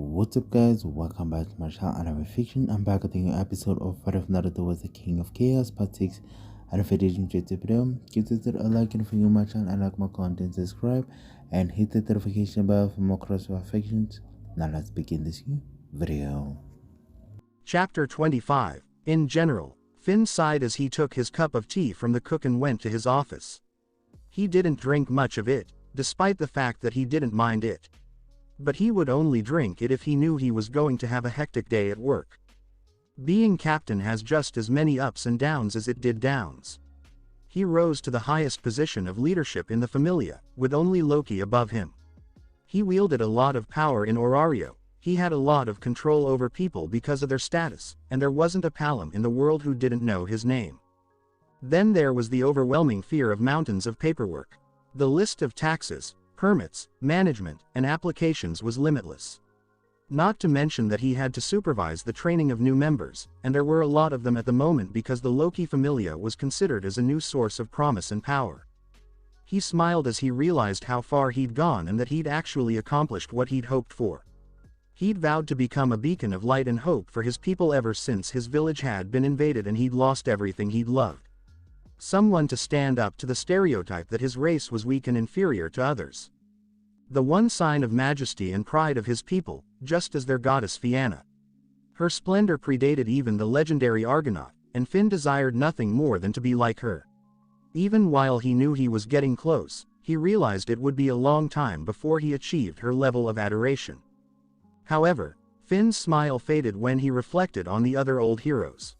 What's up guys, welcome back to my channel Anime Fiction. I'm back with a new episode of What If Naruto Was the King of Chaos Part 6. And if you did enjoy the video, give it a like, and if you're new to my channel and like my content, subscribe and hit the notification bell for more crossover fictions. Now let's begin this new video. Chapter 25. In general, Finn sighed as he took his cup of tea from the cook and went to his office. He didn't drink much of it, despite the fact that he didn't mind it. But he would only drink it if he knew he was going to have a hectic day at work. Being captain has just as many ups and downs as it did downs. He rose to the highest position of leadership in the Familia, with only Loki above him. He wielded a lot of power in Orario, he had a lot of control over people because of their status, and there wasn't a Palom in the world who didn't know his name. Then there was the overwhelming fear of mountains of paperwork. The list of taxes, permits, management, and applications was limitless. Not to mention that he had to supervise the training of new members, and there were a lot of them at the moment because the Loki Familia was considered as a new source of promise and power. He smiled as he realized how far he'd gone and that he'd actually accomplished what he'd hoped for. He'd vowed to become a beacon of light and hope for his people ever since his village had been invaded and he'd lost everything he'd loved. Someone to stand up to the stereotype that his race was weak and inferior to others. The one sign of majesty and pride of his people, just as their goddess Fianna. Her splendor predated even the legendary Argonaut, and Finn desired nothing more than to be like her. Even while he knew he was getting close, he realized it would be a long time before he achieved her level of adoration. However, Finn's smile faded when he reflected on the other old heroes.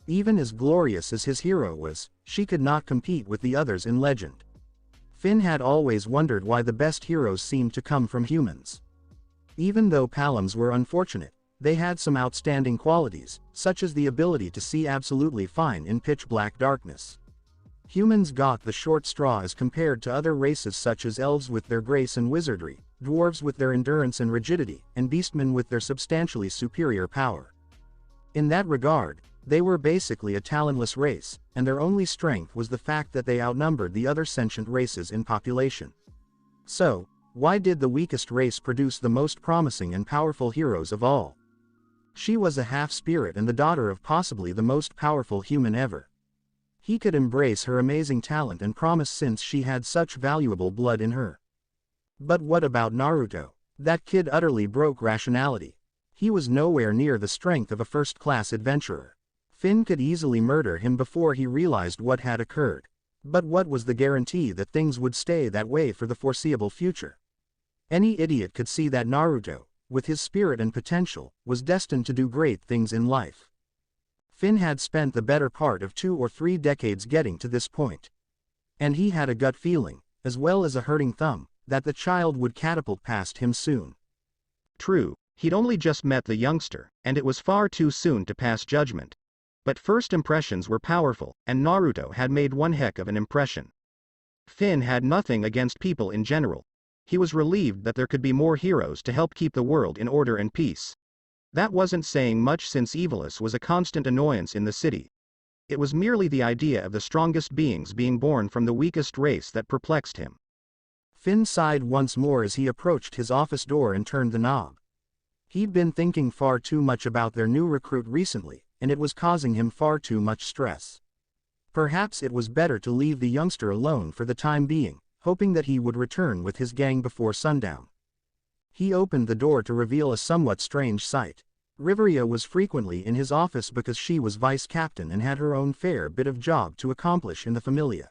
Even as glorious as his hero was, she could not compete with the others in legend. Finn had always wondered why the best heroes seemed to come from humans. Even though Paloms were unfortunate, they had some outstanding qualities, such as the ability to see absolutely fine in pitch-black darkness. Humans got the short straw as compared to other races such as elves with their grace and wizardry, dwarves with their endurance and rigidity, and beastmen with their substantially superior power. In that regard, they were basically a talentless race, and their only strength was the fact that they outnumbered the other sentient races in population. So, why did the weakest race produce the most promising and powerful heroes of all? She was a half-spirit and the daughter of possibly the most powerful human ever. He could embrace her amazing talent and promise since she had such valuable blood in her. But what about Naruto? That kid utterly broke rationality. He was nowhere near the strength of a first-class adventurer. Finn could easily murder him before he realized what had occurred. But what was the guarantee that things would stay that way for the foreseeable future? Any idiot could see that Naruto, with his spirit and potential, was destined to do great things in life. Finn had spent the better part of 2 or 3 decades getting to this point. And he had a gut feeling, as well as a hurting thumb, that the child would catapult past him soon. True, he'd only just met the youngster, and it was far too soon to pass judgment. But first impressions were powerful, and Naruto had made one heck of an impression. Finn had nothing against people in general. He was relieved that there could be more heroes to help keep the world in order and peace. That wasn't saying much since evilness was a constant annoyance in the city. It was merely the idea of the strongest beings being born from the weakest race that perplexed him. Finn sighed once more as he approached his office door and turned the knob. He'd been thinking far too much about their new recruit recently, and it was causing him far too much stress. Perhaps it was better to leave the youngster alone for the time being, hoping that he would return with his gang before sundown. He opened the door to reveal a somewhat strange sight. Riveria was frequently in his office because she was vice captain and had her own fair bit of job to accomplish in the Familia.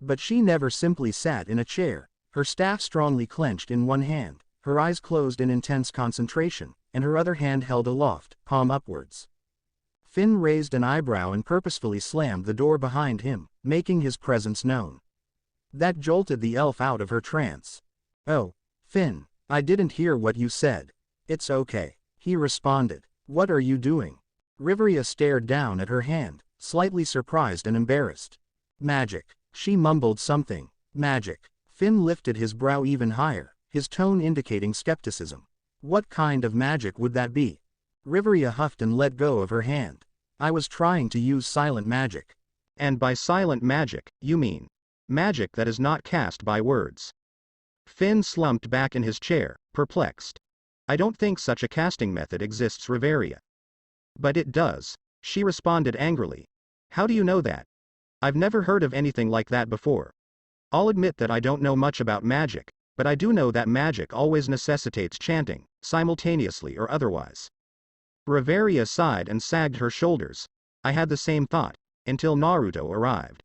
But she never simply sat in a chair, her staff strongly clenched in one hand, her eyes closed in intense concentration, and her other hand held aloft, palm upwards. Finn raised an eyebrow and purposefully slammed the door behind him, making his presence known. That jolted the elf out of her trance. "Oh, Finn, I didn't hear what you said." "It's okay," he responded. "What are you doing?" Riveria stared down at her hand, slightly surprised and embarrassed. "Magic." She mumbled something. "Magic." Finn lifted his brow even higher, his tone indicating skepticism. "What kind of magic would that be?" Riveria huffed and let go of her hand. "I was trying to use silent magic." "And by silent magic, you mean magic that is not cast by words?" Finn slumped back in his chair, perplexed. I don't think such a casting method exists, Riveria. But it does, she responded angrily. How do you know that? I've never heard of anything like that before. I'll admit that I don't know much about magic, but I do know that magic always necessitates chanting, simultaneously or otherwise. Riveria sighed and sagged her shoulders. I had the same thought, until Naruto arrived.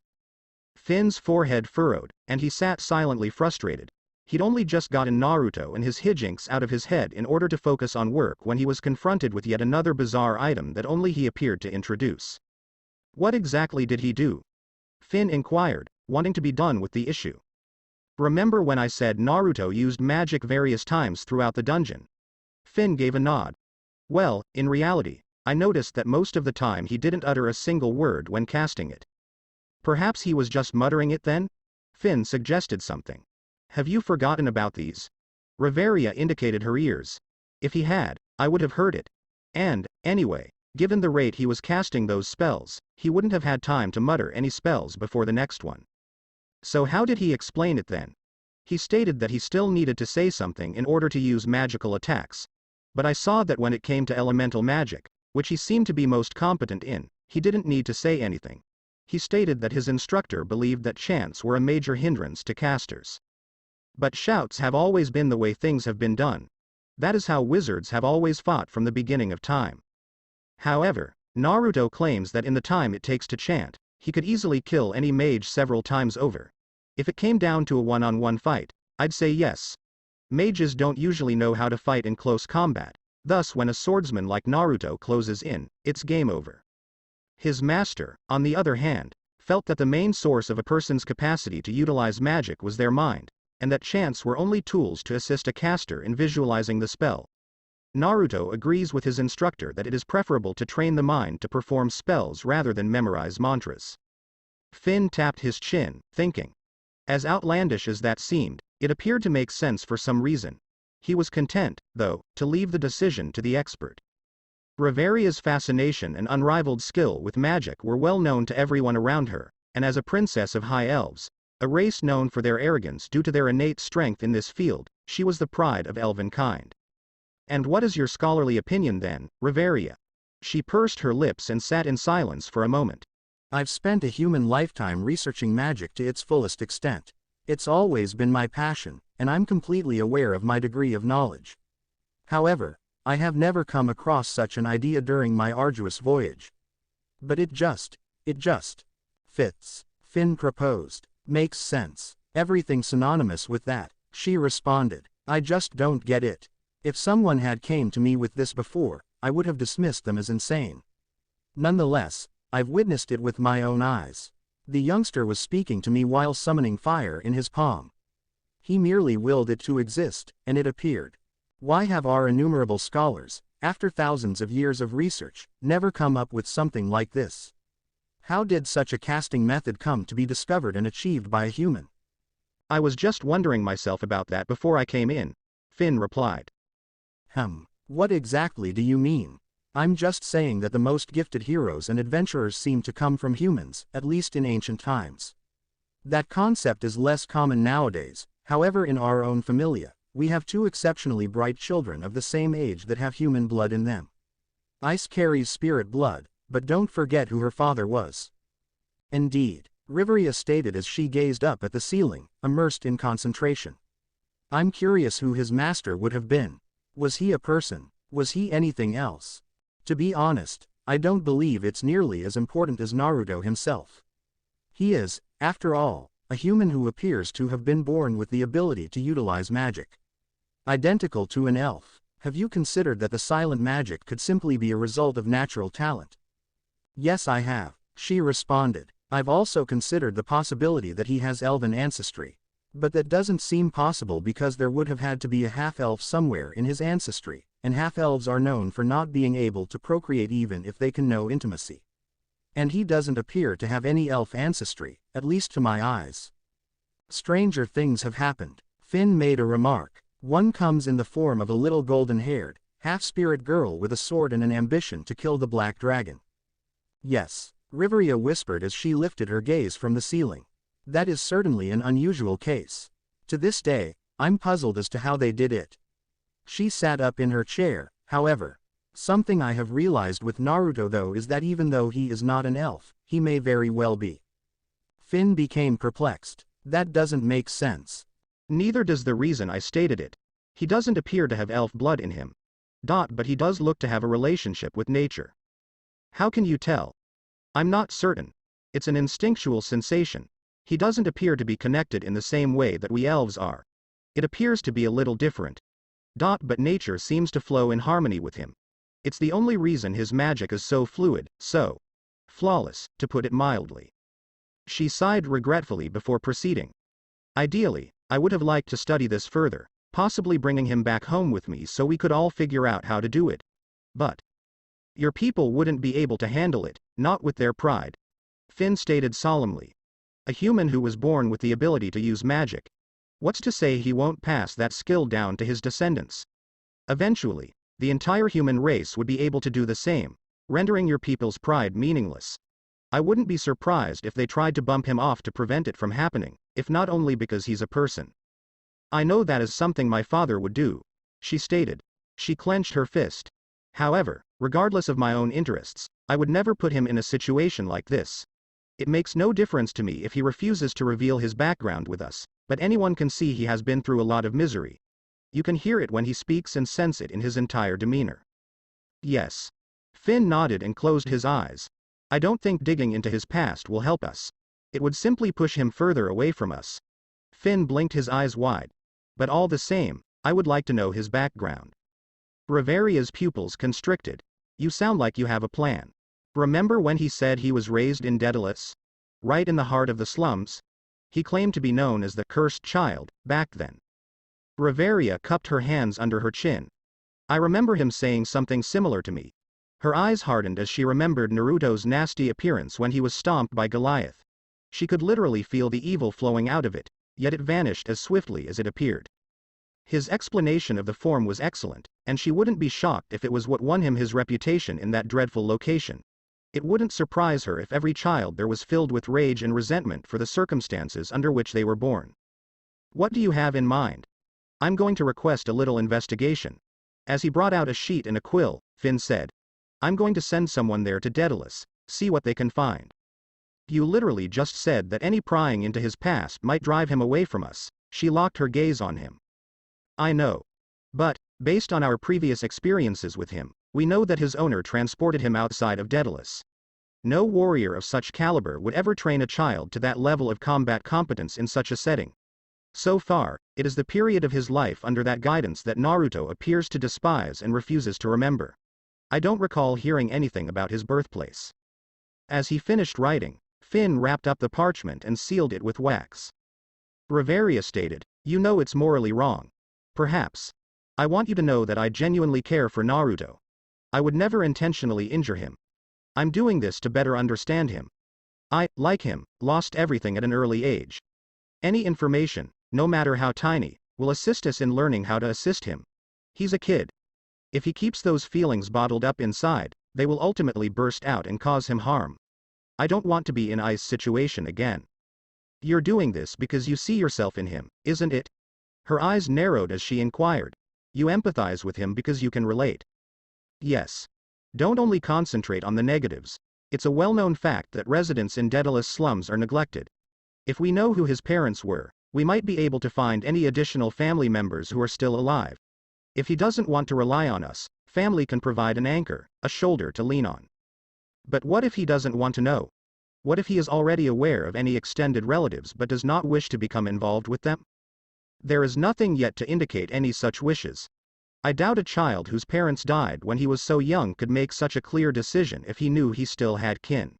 Finn's forehead furrowed, and he sat silently frustrated. He'd only just gotten Naruto and his hijinks out of his head in order to focus on work when he was confronted with yet another bizarre item that only he appeared to introduce. What exactly did he do? Finn inquired, wanting to be done with the issue. Remember when I said Naruto used magic various times throughout the dungeon? Finn gave a nod. Well, in reality, I noticed that most of the time he didn't utter a single word when casting it. Perhaps he was just muttering it then? Finn suggested something. Have you forgotten about these? Riveria indicated her ears. If he had, I would have heard it. And, anyway, given the rate he was casting those spells, he wouldn't have had time to mutter any spells before the next one. So how did he explain it then? He stated that he still needed to say something in order to use magical attacks. But I saw that when it came to elemental magic, which he seemed to be most competent in, he didn't need to say anything. He stated that his instructor believed that chants were a major hindrance to casters. But shouts have always been the way things have been done. That is how wizards have always fought from the beginning of time. However, Naruto claims that in the time it takes to chant, he could easily kill any mage several times over. If it came down to a one-on-one fight, I'd say yes. Mages don't usually know how to fight in close combat, thus when a swordsman like Naruto closes in, it's game over. His master, on the other hand, felt that the main source of a person's capacity to utilize magic was their mind, and that chants were only tools to assist a caster in visualizing the spell. Naruto agrees with his instructor that it is preferable to train the mind to perform spells rather than memorize mantras. Finn tapped his chin, thinking. As outlandish as that seemed, it appeared to make sense for some reason. He was content, though, to leave the decision to the expert. Riveria's fascination and unrivaled skill with magic were well known to everyone around her, and as a princess of high elves, a race known for their arrogance due to their innate strength in this field, she was the pride of elven kind. And what is your scholarly opinion then, Riveria? She pursed her lips and sat in silence for a moment. I've spent a human lifetime researching magic to its fullest extent. It's always been my passion, and I'm completely aware of my degree of knowledge. However, I have never come across such an idea during my arduous voyage. But it just fits, Finn proposed. Makes sense. Everything synonymous with that, she responded. I just don't get it. If someone had came to me with this before, I would have dismissed them as insane. Nonetheless, I've witnessed it with my own eyes. The youngster was speaking to me while summoning fire in his palm. He merely willed it to exist, and it appeared. Why have our innumerable scholars, after thousands of years of research, never come up with something like this? How did such a casting method come to be discovered and achieved by a human? I was just wondering myself about that before I came in, Finn replied. What exactly do you mean? I'm just saying that the most gifted heroes and adventurers seem to come from humans, at least in ancient times. That concept is less common nowadays. However, in our own Familia, we have two exceptionally bright children of the same age that have human blood in them. Ice carries spirit blood, but don't forget who her father was. Indeed, Riveria stated as she gazed up at the ceiling, immersed in concentration. I'm curious who his master would have been. Was he a person? Was he anything else? To be honest, I don't believe it's nearly as important as Naruto himself. He is, after all, a human who appears to have been born with the ability to utilize magic. Identical to an elf. Have you considered that the silent magic could simply be a result of natural talent? Yes, I have, she responded. I've also considered the possibility that he has elven ancestry. But that doesn't seem possible because there would have had to be a half-elf somewhere in his ancestry, and half-elves are known for not being able to procreate even if they can know intimacy. And he doesn't appear to have any elf ancestry, at least to my eyes. Stranger things have happened. Finn made a remark. One comes in the form of a little golden-haired, half-spirit girl with a sword and an ambition to kill the black dragon. Yes, Riveria whispered as she lifted her gaze from the ceiling. That is certainly an unusual case. To this day, I'm puzzled as to how they did it. She sat up in her chair, however. Something I have realized with Naruto though is that even though he is not an elf, he may very well be. Finn became perplexed. That doesn't make sense. Neither does the reason I stated it. He doesn't appear to have elf blood in him. But he does look to have a relationship with nature. How can you tell? I'm not certain. It's an instinctual sensation. He doesn't appear to be connected in the same way that we elves are. It appears to be a little different. But nature seems to flow in harmony with him. It's the only reason his magic is so fluid, so flawless, to put it mildly. She sighed regretfully before proceeding. Ideally, I would have liked to study this further, possibly bringing him back home with me so we could all figure out how to do it. But your people wouldn't be able to handle it, not with their pride. Finn stated solemnly. A human who was born with the ability to use magic. What's to say he won't pass that skill down to his descendants? Eventually, the entire human race would be able to do the same, rendering your people's pride meaningless. I wouldn't be surprised if they tried to bump him off to prevent it from happening, if not only because he's a person. I know that is something my father would do, she stated. She clenched her fist. However, regardless of my own interests, I would never put him in a situation like this. It makes no difference to me if he refuses to reveal his background with us, but anyone can see he has been through a lot of misery. You can hear it when he speaks and sense it in his entire demeanor. Yes. Finn nodded and closed his eyes. I don't think digging into his past will help us. It would simply push him further away from us. Finn blinked his eyes wide. But all the same, I would like to know his background. Riveria's pupils constricted. You sound like you have a plan. Remember when he said he was raised in Daedalus? Right in the heart of the slums? He claimed to be known as the cursed child, back then. Riveria cupped her hands under her chin. I remember him saying something similar to me. Her eyes hardened as she remembered Naruto's nasty appearance when he was stomped by Goliath. She could literally feel the evil flowing out of it, yet it vanished as swiftly as it appeared. His explanation of the form was excellent, and she wouldn't be shocked if it was what won him his reputation in that dreadful location. It wouldn't surprise her if every child there was filled with rage and resentment for the circumstances under which they were born. What do you have in mind? I'm going to request a little investigation. As he brought out a sheet and a quill, Finn said. I'm going to send someone there to Daedalus, see what they can find. You literally just said that any prying into his past might drive him away from us. She locked her gaze on him. I know. But, based on our previous experiences with him, we know that his owner transported him outside of Daedalus. No warrior of such caliber would ever train a child to that level of combat competence in such a setting. So far, it is the period of his life under that guidance that Naruto appears to despise and refuses to remember. I don't recall hearing anything about his birthplace. As he finished writing, Finn wrapped up the parchment and sealed it with wax. Riveria stated, you know it's morally wrong. Perhaps. I want you to know that I genuinely care for Naruto. I would never intentionally injure him. I'm doing this to better understand him. I, like him, lost everything at an early age. Any information, no matter how tiny, will assist us in learning how to assist him. He's a kid. If he keeps those feelings bottled up inside, they will ultimately burst out and cause him harm. I don't want to be in I's situation again. You're doing this because you see yourself in him, isn't it? Her eyes narrowed as she inquired. You empathize with him because you can relate. Yes. Don't only concentrate on the negatives. It's a well-known fact that residents in Daedalus slums are neglected. If we know who his parents were, we might be able to find any additional family members who are still alive. If he doesn't want to rely on us, family can provide an anchor, a shoulder to lean on. But what if he doesn't want to know? What if he is already aware of any extended relatives but does not wish to become involved with them? There is nothing yet to indicate any such wishes. I doubt a child whose parents died when he was so young could make such a clear decision if he knew he still had kin.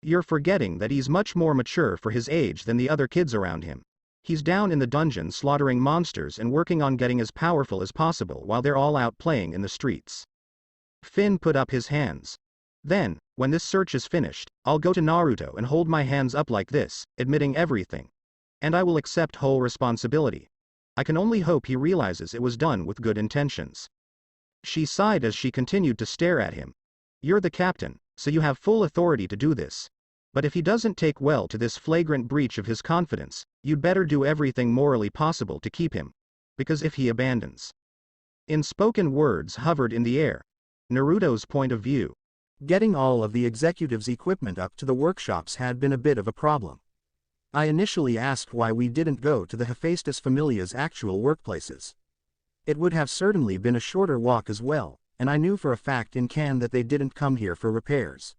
You're forgetting that he's much more mature for his age than the other kids around him. He's down in the dungeon slaughtering monsters and working on getting as powerful as possible while they're all out playing in the streets. Finn put up his hands. Then, when this search is finished, I'll go to Naruto and hold my hands up like this, admitting everything. And I will accept whole responsibility. I can only hope he realizes it was done with good intentions. She sighed as she continued to stare at him. You're the captain, so you have full authority to do this. But if he doesn't take well to this flagrant breach of his confidence, you'd better do everything morally possible to keep him. Because if he abandons, Unspoken words hovered in the air. Naruto's point of view. Getting all of the executives' equipment up to the workshops had been a bit of a problem. I initially asked why we didn't go to the Hephaestus Familia's actual workplaces. It would have certainly been a shorter walk as well, and I knew for a fact in Can that they didn't come here for repairs.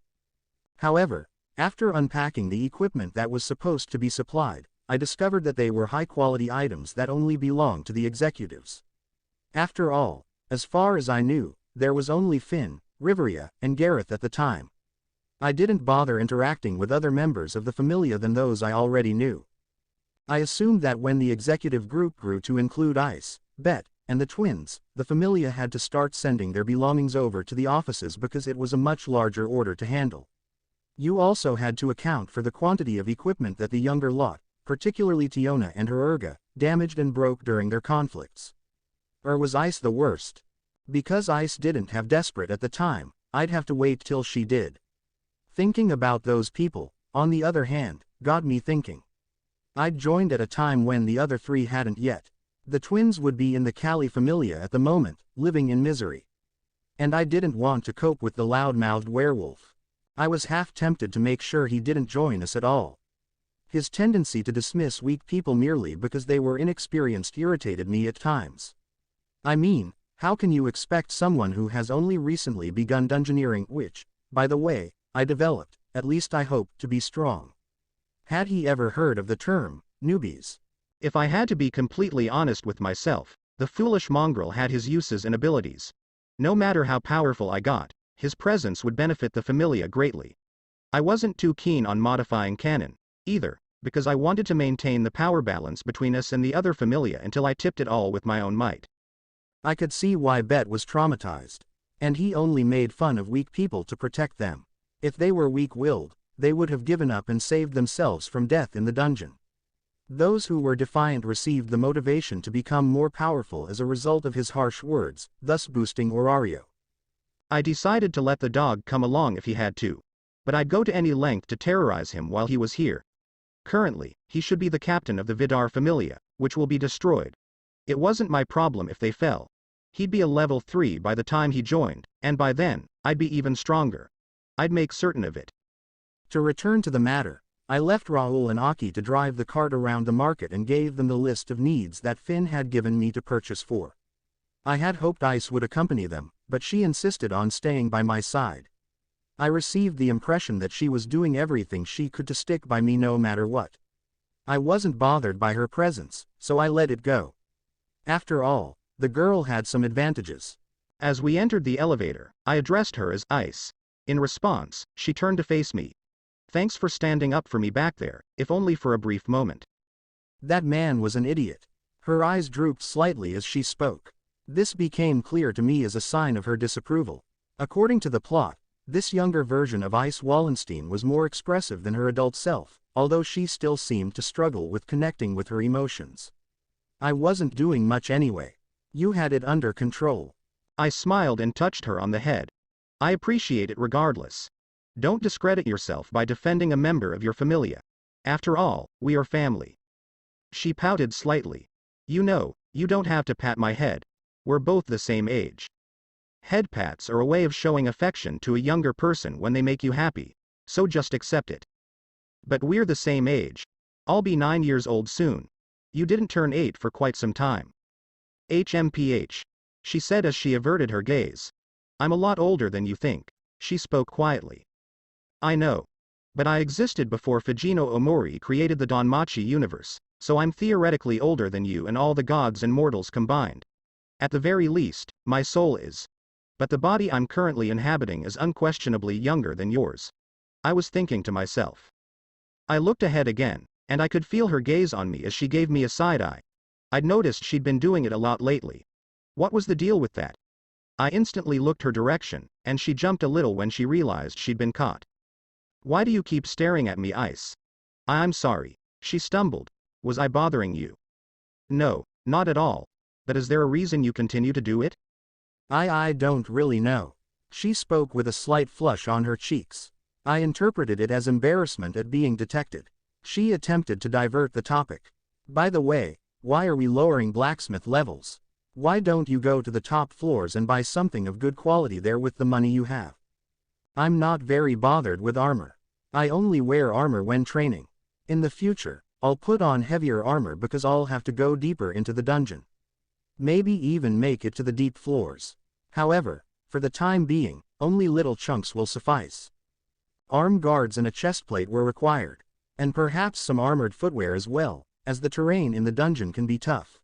However, after unpacking the equipment that was supposed to be supplied, I discovered that they were high-quality items that only belonged to the executives. After all, as far as I knew, there was only Finn, Riveria, and Gareth at the time. I didn't bother interacting with other members of the Familia than those I already knew. I assumed that when the executive group grew to include Ice, Bet, and the twins, the Familia had to start sending their belongings over to the offices because it was a much larger order to handle. You also had to account for the quantity of equipment that the younger lot, particularly Tiona and her Urga, damaged and broke during their conflicts. Or was Ice the worst? Because Ice didn't have Desperate at the time, I'd have to wait till she did. Thinking about those people, on the other hand, got me thinking. I'd joined at a time when the other three hadn't yet. The twins would be in the Cali Familia at the moment, living in misery. And I didn't want to cope with the loud-mouthed werewolf. I was half tempted to make sure he didn't join us at all. His tendency to dismiss weak people merely because they were inexperienced irritated me at times. I mean, how can you expect someone who has only recently begun dungeoneering, which, by the way, I developed, at least I hope, to be strong? Had he ever heard of the term, newbies? If I had to be completely honest with myself, the foolish mongrel had his uses and abilities. No matter how powerful I got, his presence would benefit the Familia greatly. I wasn't too keen on modifying canon, either, because I wanted to maintain the power balance between us and the other Familia until I tipped it all with my own might. I could see why Bet was traumatized. And he only made fun of weak people to protect them. If they were weak-willed, they would have given up and saved themselves from death in the dungeon. Those who were defiant received the motivation to become more powerful as a result of his harsh words, thus boosting Orario. I decided to let the dog come along if he had to. But I'd go to any length to terrorize him while he was here. Currently, he should be the captain of the Vidar Familia, which will be destroyed. It wasn't my problem if they fell. He'd be a level 3 by the time he joined, and by then, I'd be even stronger. I'd make certain of it. To return to the matter, I left Raoul and Aki to drive the cart around the market and gave them the list of needs that Finn had given me to purchase for. I had hoped Ice would accompany them, but she insisted on staying by my side. I received the impression that she was doing everything she could to stick by me no matter what. I wasn't bothered by her presence, so I let it go. After all, the girl had some advantages. As we entered the elevator, I addressed her as Ice. In response, she turned to face me. Thanks for standing up for me back there, if only for a brief moment. That man was an idiot. Her eyes drooped slightly as she spoke. This became clear to me as a sign of her disapproval. According to the plot, this younger version of Ice Wallenstein was more expressive than her adult self, although she still seemed to struggle with connecting with her emotions. I wasn't doing much anyway. You had it under control. I smiled and touched her on the head. I appreciate it regardless. Don't discredit yourself by defending a member of your familia. After all, we are family. She pouted slightly. You know, you don't have to pat my head. We're both the same age. Head pats are a way of showing affection to a younger person when they make you happy, so just accept it. But we're the same age. I'll be 9 years old soon. You didn't turn 8 for quite some time. HMPH. She said as she averted her gaze. I'm a lot older than you think. She spoke quietly. I know. But I existed before Fujino Omori created the Danmachi universe, so I'm theoretically older than you and all the gods and mortals combined. At the very least, my soul is. But the body I'm currently inhabiting is unquestionably younger than yours. I was thinking to myself. I looked ahead again, and I could feel her gaze on me as she gave me a side eye. I'd noticed she'd been doing it a lot lately. What was the deal with that? I instantly looked her direction, and she jumped a little when she realized she'd been caught. Why do you keep staring at me, Ice? I'm sorry. She stumbled. Was I bothering you? No, not at all. But is there a reason you continue to do it? I don't really know. She spoke with a slight flush on her cheeks. I interpreted it as embarrassment at being detected. She attempted to divert the topic. By the way, why are we lowering blacksmith levels? Why don't you go to the top floors and buy something of good quality there with the money you have? I'm not very bothered with armor. I only wear armor when training. In the future, I'll put on heavier armor because I'll have to go deeper into the dungeon. Maybe even make it to the deep floors. However, for the time being, only little chunks will suffice. Arm guards and a chestplate were required, and perhaps some armored footwear as well, as the terrain in the dungeon can be tough.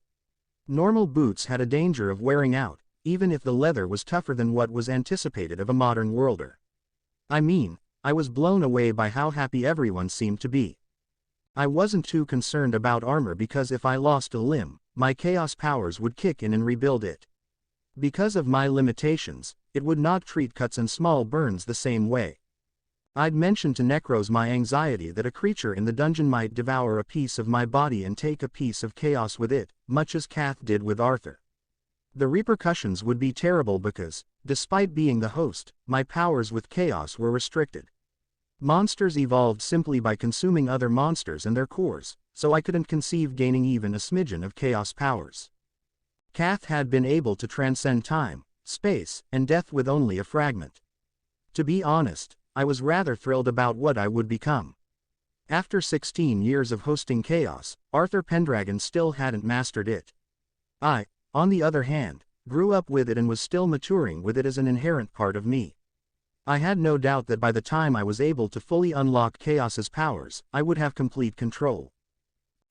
Normal boots had a danger of wearing out, even if the leather was tougher than what was anticipated of a modern worlder. I mean, I was blown away by how happy everyone seemed to be. I wasn't too concerned about armor because if I lost a limb, my chaos powers would kick in and rebuild it. Because of my limitations, it would not treat cuts and small burns the same way. I'd mentioned to Necros my anxiety that a creature in the dungeon might devour a piece of my body and take a piece of chaos with it, much as Kath did with Arthur. The repercussions would be terrible because, despite being the host, my powers with chaos were restricted. Monsters evolved simply by consuming other monsters and their cores, so I couldn't conceive gaining even a smidgen of chaos powers. Kath had been able to transcend time, space, and death with only a fragment. To be honest, I was rather thrilled about what I would become. After 16 years of hosting chaos, Arthur Pendragon still hadn't mastered it. I, on the other hand, grew up with it and was still maturing with it as an inherent part of me. I had no doubt that by the time I was able to fully unlock Chaos's powers, I would have complete control.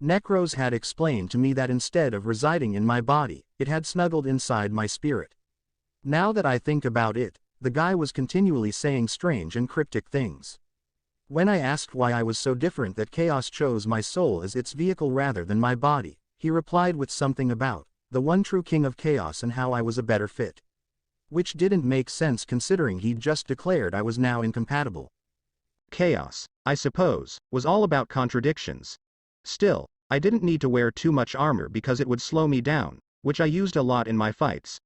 Necros had explained to me that instead of residing in my body, it had snuggled inside my spirit. Now that I think about it, the guy was continually saying strange and cryptic things. When I asked why I was so different that Chaos chose my soul as its vehicle rather than my body, he replied with something about the one true king of chaos and how I was a better fit. Which didn't make sense considering he'd just declared I was now incompatible. Chaos, I suppose, was all about contradictions. Still, I didn't need to wear too much armor because it would slow me down, which I used a lot in my fights.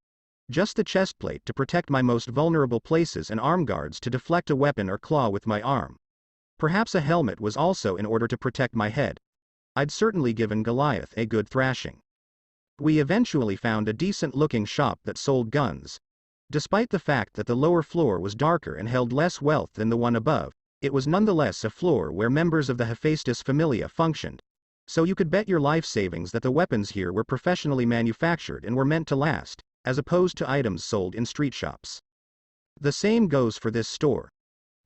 Just the chestplate to protect my most vulnerable places and arm guards to deflect a weapon or claw with my arm. Perhaps a helmet was also in order to protect my head. I'd certainly given Goliath a good thrashing. We eventually found a decent-looking shop that sold guns. Despite the fact that the lower floor was darker and held less wealth than the one above, it was nonetheless a floor where members of the Hephaestus Familia functioned. So you could bet your life savings that the weapons here were professionally manufactured and were meant to last, as opposed to items sold in street shops. The same goes for this store.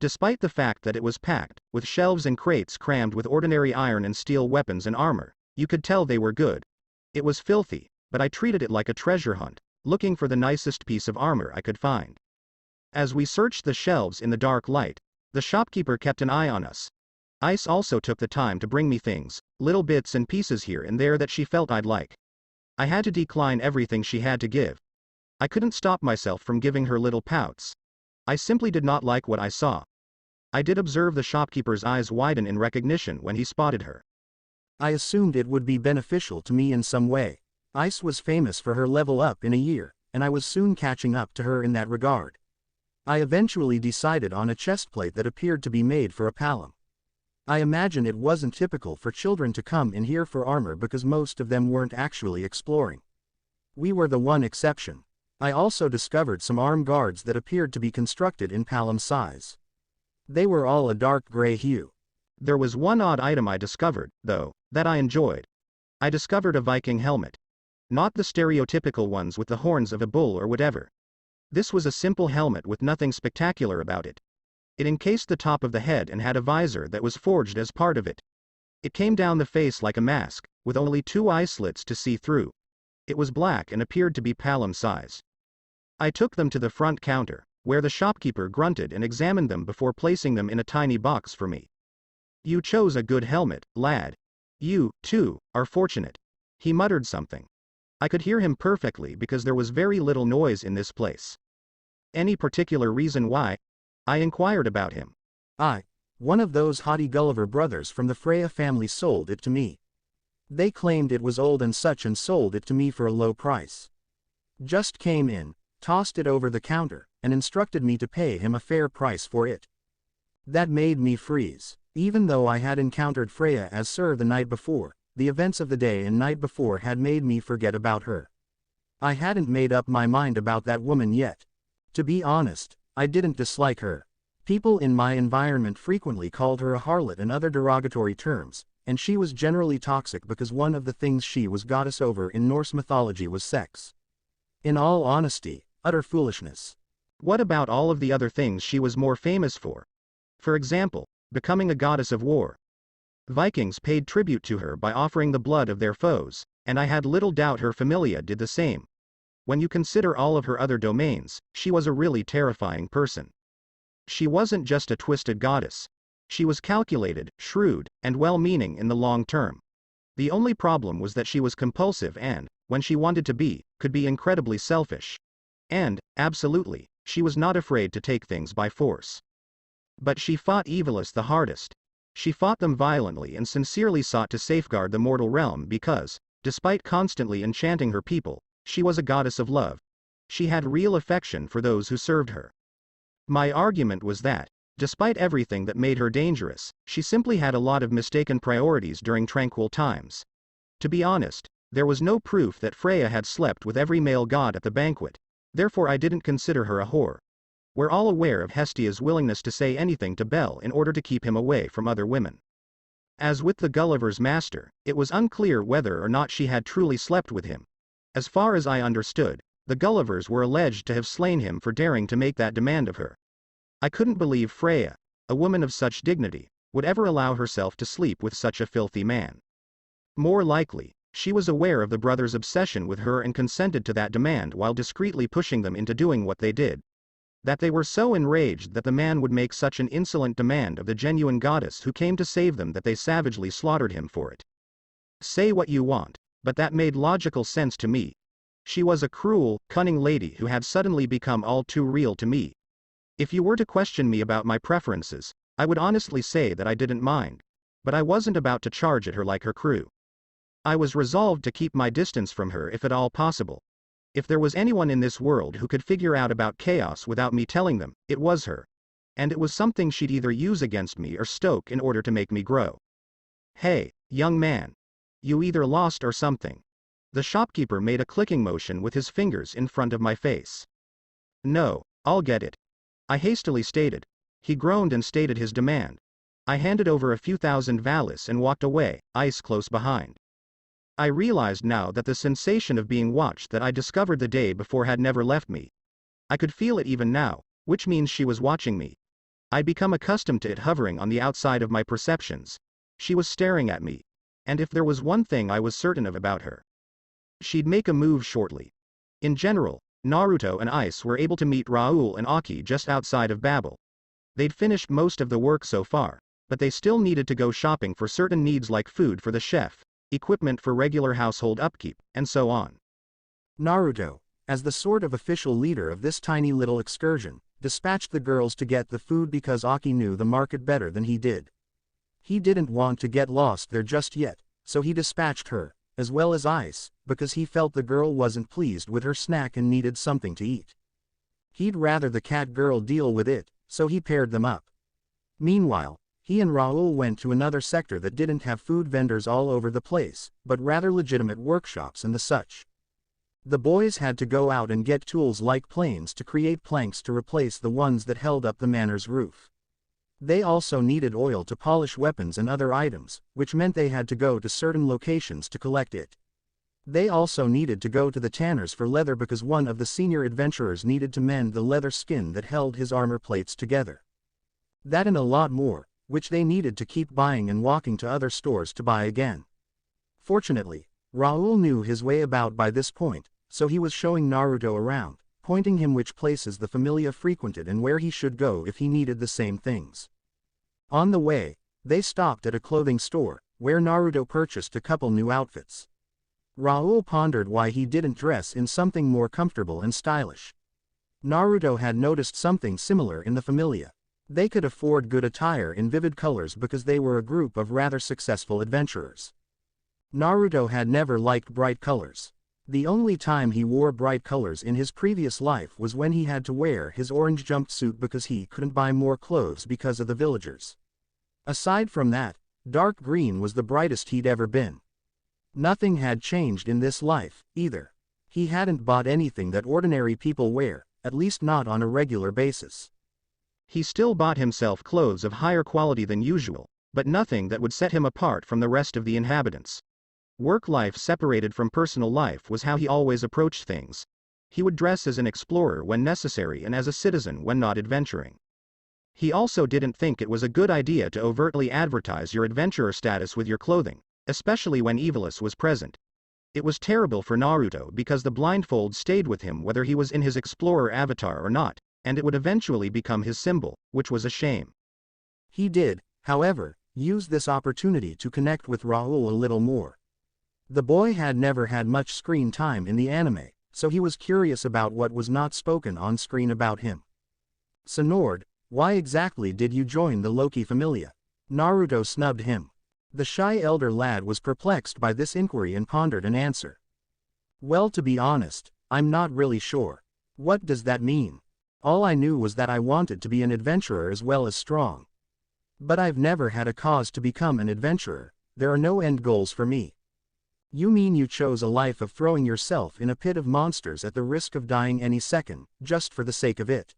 Despite the fact that it was packed, with shelves and crates crammed with ordinary iron and steel weapons and armor, you could tell they were good. It was filthy, but I treated it like a treasure hunt, looking for the nicest piece of armor I could find. As we searched the shelves in the dark light, the shopkeeper kept an eye on us. Ice also took the time to bring me things, little bits and pieces here and there that she felt I'd like. I had to decline everything she had to give. I couldn't stop myself from giving her little pouts. I simply did not like what I saw. I did observe the shopkeeper's eyes widen in recognition when he spotted her. I assumed it would be beneficial to me in some way. Ice was famous for her level up in a year, and I was soon catching up to her in that regard. I eventually decided on a chestplate that appeared to be made for a palom. I imagine it wasn't typical for children to come in here for armor because most of them weren't actually exploring. We were the one exception. I also discovered some arm guards that appeared to be constructed in palom size. They were all a dark gray hue. There was one odd item I discovered, though, that I enjoyed. I discovered a Viking helmet. Not the stereotypical ones with the horns of a bull or whatever. This was a simple helmet with nothing spectacular about it. It encased the top of the head and had a visor that was forged as part of it. It came down the face like a mask, with only 2 eye slits to see through. It was black and appeared to be palom size. I took them to the front counter, where the shopkeeper grunted and examined them before placing them in a tiny box for me. "You chose a good helmet, lad. You, too, are fortunate." He muttered something. I could hear him perfectly because there was very little noise in this place. "Any particular reason why?" I inquired about him. One of those haughty Gulliver brothers from the Freya family sold it to me. They claimed it was old and such and sold it to me for a low price. Just came in, tossed it over the counter, and instructed me to pay him a fair price for it. That made me freeze. Even though I had encountered Freya as Sir the night before, the events of the day and night before had made me forget about her. I hadn't made up my mind about that woman yet. To be honest, I didn't dislike her. People in my environment frequently called her a harlot and other derogatory terms, and she was generally toxic because one of the things she was goddess over in Norse mythology was sex. In all honesty, utter foolishness. What about all of the other things she was more famous for? For example, becoming a goddess of war. Vikings paid tribute to her by offering the blood of their foes, and I had little doubt her Familia did the same. When you consider all of her other domains, she was a really terrifying person. She wasn't just a twisted goddess. She was calculated, shrewd, and well-meaning in the long term. The only problem was that she was compulsive and, when she wanted to be, could be incredibly selfish. And, absolutely, she was not afraid to take things by force. But she fought evilists the hardest. She fought them violently and sincerely sought to safeguard the mortal realm because, despite constantly enchanting her people, she was a goddess of love. She had real affection for those who served her. My argument was that, despite everything that made her dangerous, she simply had a lot of mistaken priorities during tranquil times. To be honest, there was no proof that Freya had slept with every male god at the banquet, therefore I didn't consider her a whore. We're all aware of Hestia's willingness to say anything to Bel in order to keep him away from other women. As with the Gulliver's master, it was unclear whether or not she had truly slept with him. As far as I understood, the Gullivers were alleged to have slain him for daring to make that demand of her. I couldn't believe Freya, a woman of such dignity, would ever allow herself to sleep with such a filthy man. More likely, she was aware of the brothers' obsession with her and consented to that demand while discreetly pushing them into doing what they did. That they were so enraged that the man would make such an insolent demand of the genuine goddess who came to save them that they savagely slaughtered him for it. Say what you want, but that made logical sense to me. She was a cruel, cunning lady who had suddenly become all too real to me. If you were to question me about my preferences, I would honestly say that I didn't mind, but I wasn't about to charge at her like her crew. I was resolved to keep my distance from her if at all possible. If there was anyone in this world who could figure out about chaos without me telling them, it was her. And it was something she'd either use against me or stoke in order to make me grow. Hey, young man. You either lost or something. The shopkeeper made a clicking motion with his fingers in front of my face. No, I'll get it. I hastily stated. He groaned and stated his demand. I handed over a few thousand valis and walked away, ice close behind. I realized now that the sensation of being watched that I discovered the day before had never left me. I could feel it even now, which means she was watching me. I'd become accustomed to it hovering on the outside of my perceptions. She was staring at me. And if there was one thing I was certain of about her, she'd make a move shortly. In general, Naruto and Ice were able to meet Raoul and Aki just outside of Babel. They'd finished most of the work so far, but they still needed to go shopping for certain needs like food for the chef, equipment for regular household upkeep, and so on. Naruto, as the sort of official leader of this tiny little excursion, dispatched the girls to get the food because Aki knew the market better than he did. He didn't want to get lost there just yet, so he dispatched her, as well as Ice, because he felt the girl wasn't pleased with her snack and needed something to eat. He'd rather the cat girl deal with it, so he paired them up. Meanwhile, he and Raoul went to another sector that didn't have food vendors all over the place, but rather legitimate workshops and the such. The boys had to go out and get tools like planes to create planks to replace the ones that held up the manor's roof. They also needed oil to polish weapons and other items, which meant they had to go to certain locations to collect it. They also needed to go to the tanners for leather because one of the senior adventurers needed to mend the leather skin that held his armor plates together. That and a lot more, which they needed to keep buying and walking to other stores to buy again. Fortunately, Raoul knew his way about by this point, so he was showing Naruto around, pointing him which places the Familia frequented and where he should go if he needed the same things. On the way, they stopped at a clothing store, where Naruto purchased a couple new outfits. Raoul pondered why he didn't dress in something more comfortable and stylish. Naruto had noticed something similar in the Familia. They could afford good attire in vivid colors because they were a group of rather successful adventurers. Naruto had never liked bright colors. The only time he wore bright colors in his previous life was when he had to wear his orange jumpsuit because he couldn't buy more clothes because of the villagers. Aside from that, dark green was the brightest he'd ever been. Nothing had changed in this life, either. He hadn't bought anything that ordinary people wear, at least not on a regular basis. He still bought himself clothes of higher quality than usual, but nothing that would set him apart from the rest of the inhabitants. Work life separated from personal life was how he always approached things. He would dress as an explorer when necessary and as a citizen when not adventuring. He also didn't think it was a good idea to overtly advertise your adventurer status with your clothing, especially when Evilus was present. It was terrible for Naruto because the blindfold stayed with him whether he was in his explorer avatar or not, and it would eventually become his symbol, which was a shame. He did, however, use this opportunity to connect with Raoul a little more. The boy had never had much screen time in the anime, so he was curious about what was not spoken on screen about him. "Sonord, why exactly did you join the Loki Familia?" Naruto snubbed him. The shy elder lad was perplexed by this inquiry and pondered an answer. "Well, to be honest, I'm not really sure. What does that mean? All I knew was that I wanted to be an adventurer as well as strong. But I've never had a cause to become an adventurer, there are no end goals for me." "You mean you chose a life of throwing yourself in a pit of monsters at the risk of dying any second, just for the sake of it?"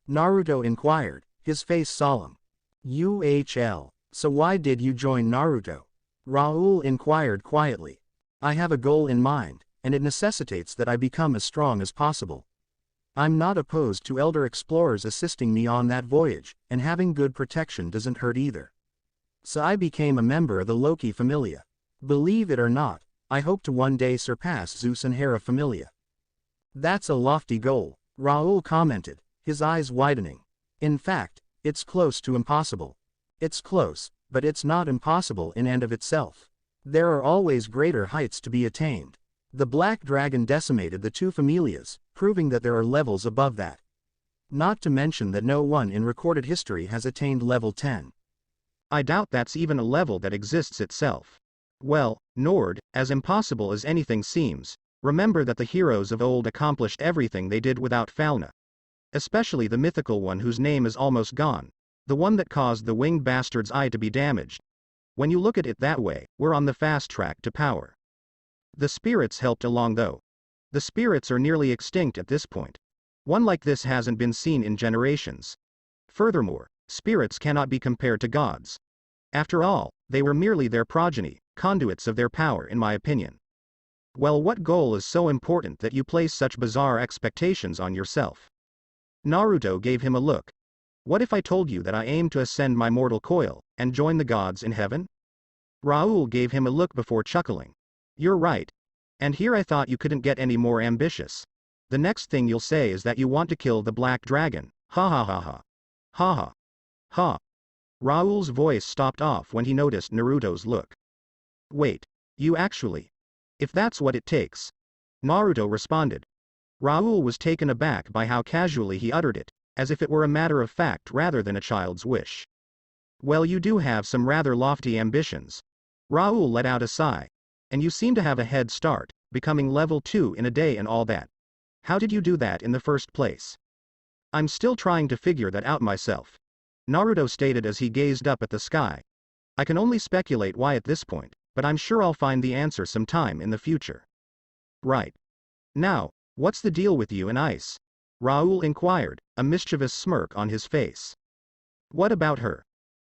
Naruto inquired, his face solemn. So why did you join Naruto?" Raoul inquired quietly. "I have a goal in mind, and it necessitates that I become as strong as possible. I'm not opposed to elder explorers assisting me on that voyage, and having good protection doesn't hurt either. So I became a member of the Loki Familia. Believe it or not, I hope to one day surpass Zeus and Hera Familia." "That's a lofty goal," Raoul commented, his eyes widening. "In fact, it's close to impossible. It's close, but it's not impossible in and of itself. There are always greater heights to be attained. The Black Dragon decimated the two familias, proving that there are levels above that. Not to mention that no one in recorded history has attained level 10. I doubt that's even a level that exists itself. Well, Nord, as impossible as anything seems, remember that the heroes of old accomplished everything they did without Fianna. Especially the mythical one whose name is almost gone, the one that caused the winged bastard's eye to be damaged. When you look at it that way, we're on the fast track to power. The spirits helped along though. The spirits are nearly extinct at this point. One like this hasn't been seen in generations. Furthermore, spirits cannot be compared to gods. After all, they were merely their progeny, conduits of their power in my opinion. Well, what goal is so important that you place such bizarre expectations on yourself?" Naruto gave him a look. "What if I told you that I aim to ascend my mortal coil, and join the gods in heaven?" Raoul gave him a look before chuckling. "You're right. And here I thought you couldn't get any more ambitious. The next thing you'll say is that you want to kill the Black Dragon, ha ha ha ha. Ha ha. Ha." Raoul's voice stopped off when he noticed Naruto's look. "Wait. You actually? If that's what it takes." Naruto responded. Raoul was taken aback by how casually he uttered it, as if it were a matter of fact rather than a child's wish. "Well, you do have some rather lofty ambitions." Raoul let out a sigh. "And you seem to have a head start, becoming level 2 in a day and all that. How did you do that in the first place?" "I'm still trying to figure that out myself," Naruto stated as he gazed up at the sky. "I can only speculate why at this point, but I'm sure I'll find the answer sometime in the future." "Right. Now, what's the deal with you and Ice?" Raoul inquired, a mischievous smirk on his face. "What about her?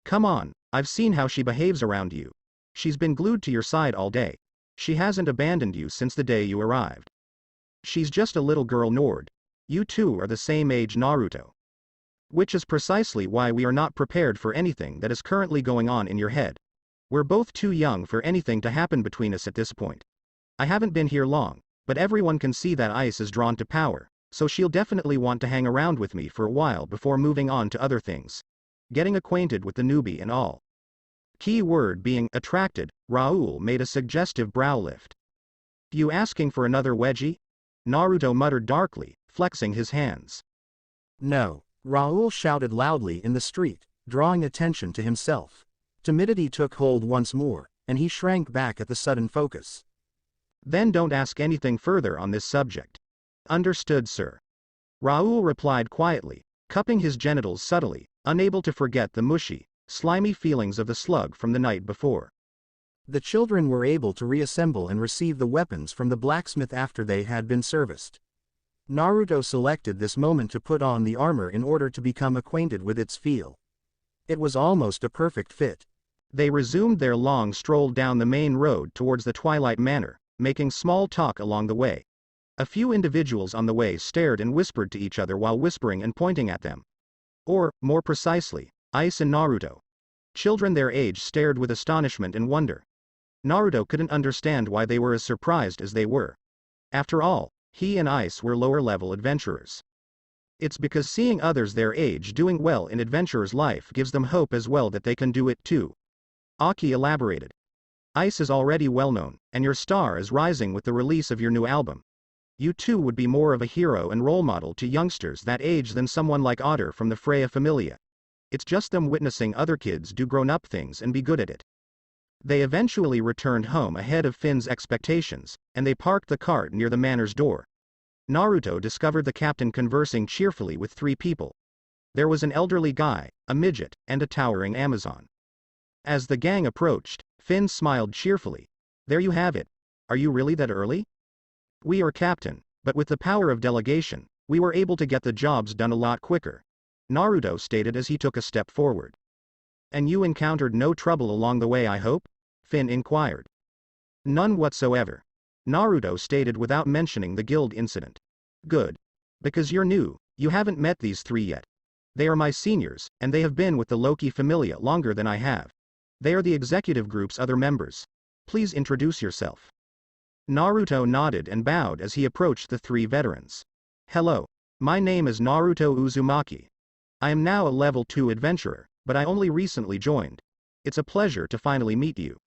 Come on, I've seen how she behaves around you. She's been glued to your side all day. She hasn't abandoned you since the day you arrived. She's just a little girl Nord. You two are the same age Naruto. Which is precisely why we are not prepared for anything that is currently going on in your head. We're both too young for anything to happen between us at this point. I haven't been here long, but everyone can see that Ice is drawn to power, so she'll definitely want to hang around with me for a while before moving on to other things. Getting acquainted with the newbie and all." Key word being attracted, Raoul made a suggestive brow lift. "You asking for another wedgie?" Naruto muttered darkly, flexing his hands. "No," Raoul shouted loudly in the street, drawing attention to himself. Timidity took hold once more, and he shrank back at the sudden focus. "Then don't ask anything further on this subject." "Understood, sir." Raoul replied quietly, cupping his genitals subtly, unable to forget the mushy, slimy feelings of the slug from the night before. The children were able to reassemble and receive the weapons from the blacksmith after they had been serviced. Naruto selected this moment to put on the armor in order to become acquainted with its feel. It was almost a perfect fit. They resumed their long stroll down the main road towards the Twilight Manor, making small talk along the way. A few individuals on the way stared and whispered to each other while whispering and pointing at them. Or, more precisely, Ice and Naruto. Children their age stared with astonishment and wonder. Naruto couldn't understand why they were as surprised as they were. After all, he and Ice were lower-level adventurers. It's because seeing others their age doing well in adventurers' life gives them hope as well that they can do it too. Aki elaborated. Ice is already well-known, and your star is rising with the release of your new album. You too would be more of a hero and role model to youngsters that age than someone like Otter from the Freya Familia. It's just them witnessing other kids do grown-up things and be good at it. They eventually returned home ahead of Finn's expectations, and they parked the cart near the manor's door. Naruto discovered the captain conversing cheerfully with 3 people. There was an elderly guy, a midget, and a towering Amazon. As the gang approached, Finn smiled cheerfully. There you have it. Are you really that early? We are captain, but with the power of delegation, we were able to get the jobs done a lot quicker, Naruto stated as he took a step forward. And you encountered no trouble along the way, I hope? Finn inquired. None whatsoever, Naruto stated without mentioning the guild incident. Good. Because you're new, you haven't met these 3 yet. They are my seniors, and they have been with the Loki Familia longer than I have. They are the executive group's other members. Please introduce yourself. Naruto nodded and bowed as he approached the 3 veterans. Hello. My name is Naruto Uzumaki. I am now a level 2 adventurer, but I only recently joined. It's a pleasure to finally meet you.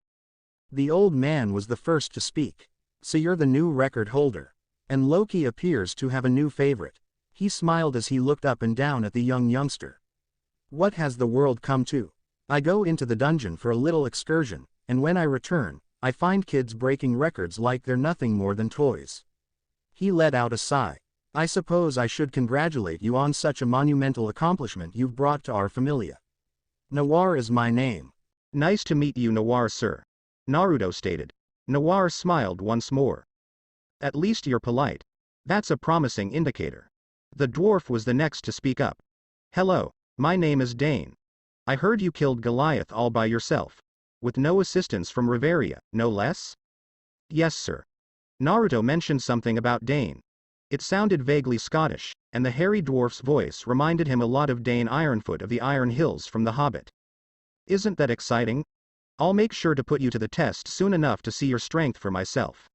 The old man was the first to speak. So you're the new record holder. And Loki appears to have a new favorite. He smiled as he looked up and down at the youngster. What has the world come to? I go into the dungeon for a little excursion, and when I return, I find kids breaking records like they're nothing more than toys. He let out a sigh. I suppose I should congratulate you on such a monumental accomplishment you've brought to our Familia. Noir is my name. Nice to meet you, Noir, sir. Naruto stated. Noir smiled once more. At least you're polite. That's a promising indicator. The dwarf was the next to speak up. Hello, my name is Dane. I heard you killed Goliath all by yourself. With no assistance from Riveria, no less? Yes, sir. Naruto mentioned something about Dane. It sounded vaguely Scottish, and the hairy dwarf's voice reminded him a lot of Dane Ironfoot of the Iron Hills from The Hobbit. Isn't that exciting? I'll make sure to put you to the test soon enough to see your strength for myself.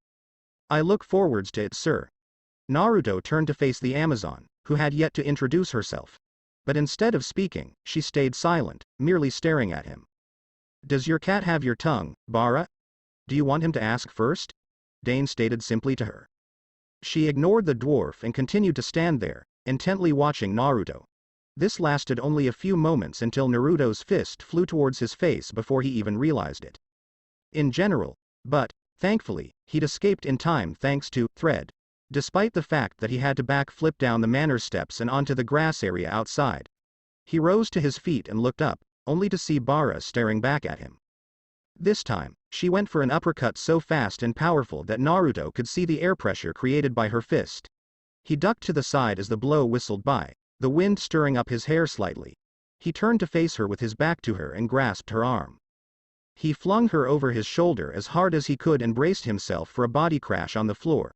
I look forwards to it, sir. Naruto turned to face the Amazon, who had yet to introduce herself. But instead of speaking, she stayed silent, merely staring at him. Does your cat have your tongue, Bara? Do you want him to ask first? Dane stated simply to her. She ignored the dwarf and continued to stand there, intently watching Naruto. This lasted only a few moments until Naruto's fist flew towards his face before he even realized it. In general, but, thankfully, he'd escaped in time thanks to Thread. Despite the fact that he had to backflip down the manor steps and onto the grass area outside. He rose to his feet and looked up, only to see Bara staring back at him. This time, she went for an uppercut so fast and powerful that Naruto could see the air pressure created by her fist. He ducked to the side as the blow whistled by, the wind stirring up his hair slightly. He turned to face her with his back to her and grasped her arm. He flung her over his shoulder as hard as he could and braced himself for a body crash on the floor.